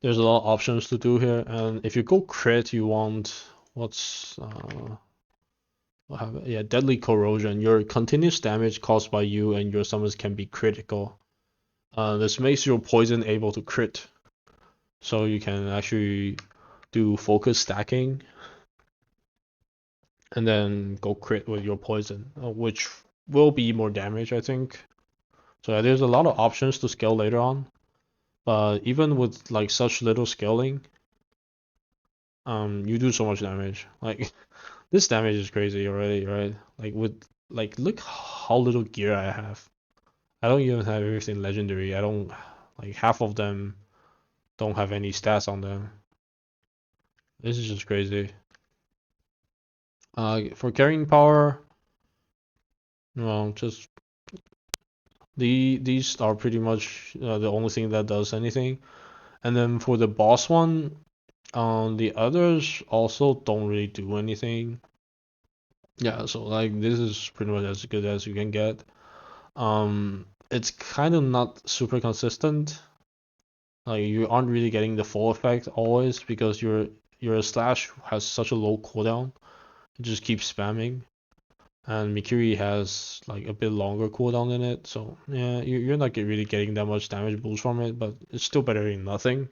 there's a lot of options to do here. And if you go crit, you want what's what have it? Yeah, deadly corrosion. Your continuous damage caused by you and your summons can be critical. This makes your poison able to crit, so you can actually do focus stacking and then go crit with your poison, which will be more damage, I think. So yeah, there's a lot of options to scale later on, but even with like such little scaling, you do so much damage. Like this damage is crazy already, right? Like look how little gear I have. I don't even have everything legendary. I don't like half of them don't have any stats on them. This is just crazy. For carrying power, well, just these are pretty much the only thing that does anything. And then for the boss one, the others also don't really do anything. Yeah, so like this is pretty much as good as you can get. It's kind of not super consistent. Like you aren't really getting the full effect always because your slash has such a low cooldown. It just keeps spamming. And Mikiri has like a bit longer cooldown than it, so yeah, you're not really getting that much damage boost from it, but it's still better than nothing.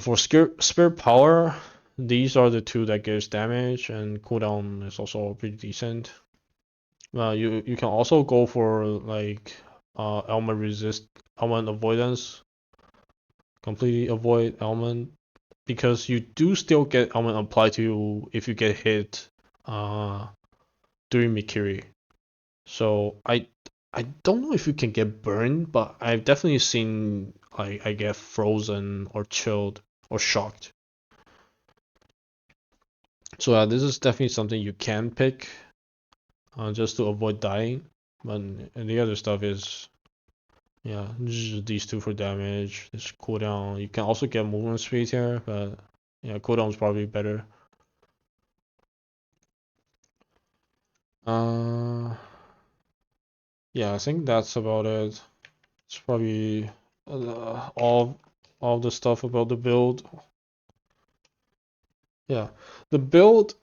For Spirit Power, these are the two that gives damage, and cooldown is also pretty decent. You can also go for like element avoidance, completely avoid element because you do still get element applied to you if you get hit during Mikiri. So I don't know if you can get burned, but I've definitely seen like I get frozen or chilled or shocked. So this is definitely something you can pick just to avoid dying. But and the other stuff is yeah, just these two for damage. This cooldown. You can also get movement speed here, but yeah, cooldown's probably better. Uh, yeah, I think that's about it. It's probably all the stuff about the build. Yeah, the build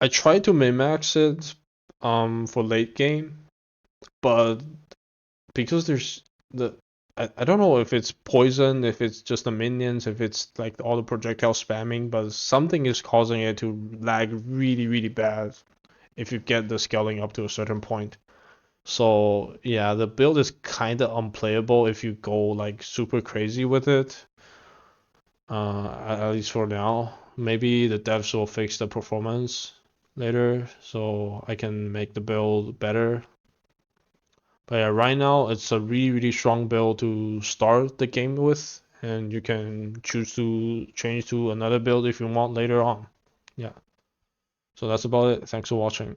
I tried to min-max it for late game, but because there's the I don't know if it's poison, if it's just the minions, if it's like all the projectile spamming, but something is causing it to lag really, really bad if you get the scaling up to a certain point. So yeah, the build is kind of unplayable if you go like super crazy with it. At least for now. Maybe the devs will fix the performance later, so I can make the build better. But yeah, right now it's a really, really strong build to start the game with, and you can choose to change to another build if you want later on. Yeah. So that's about it. Thanks for watching.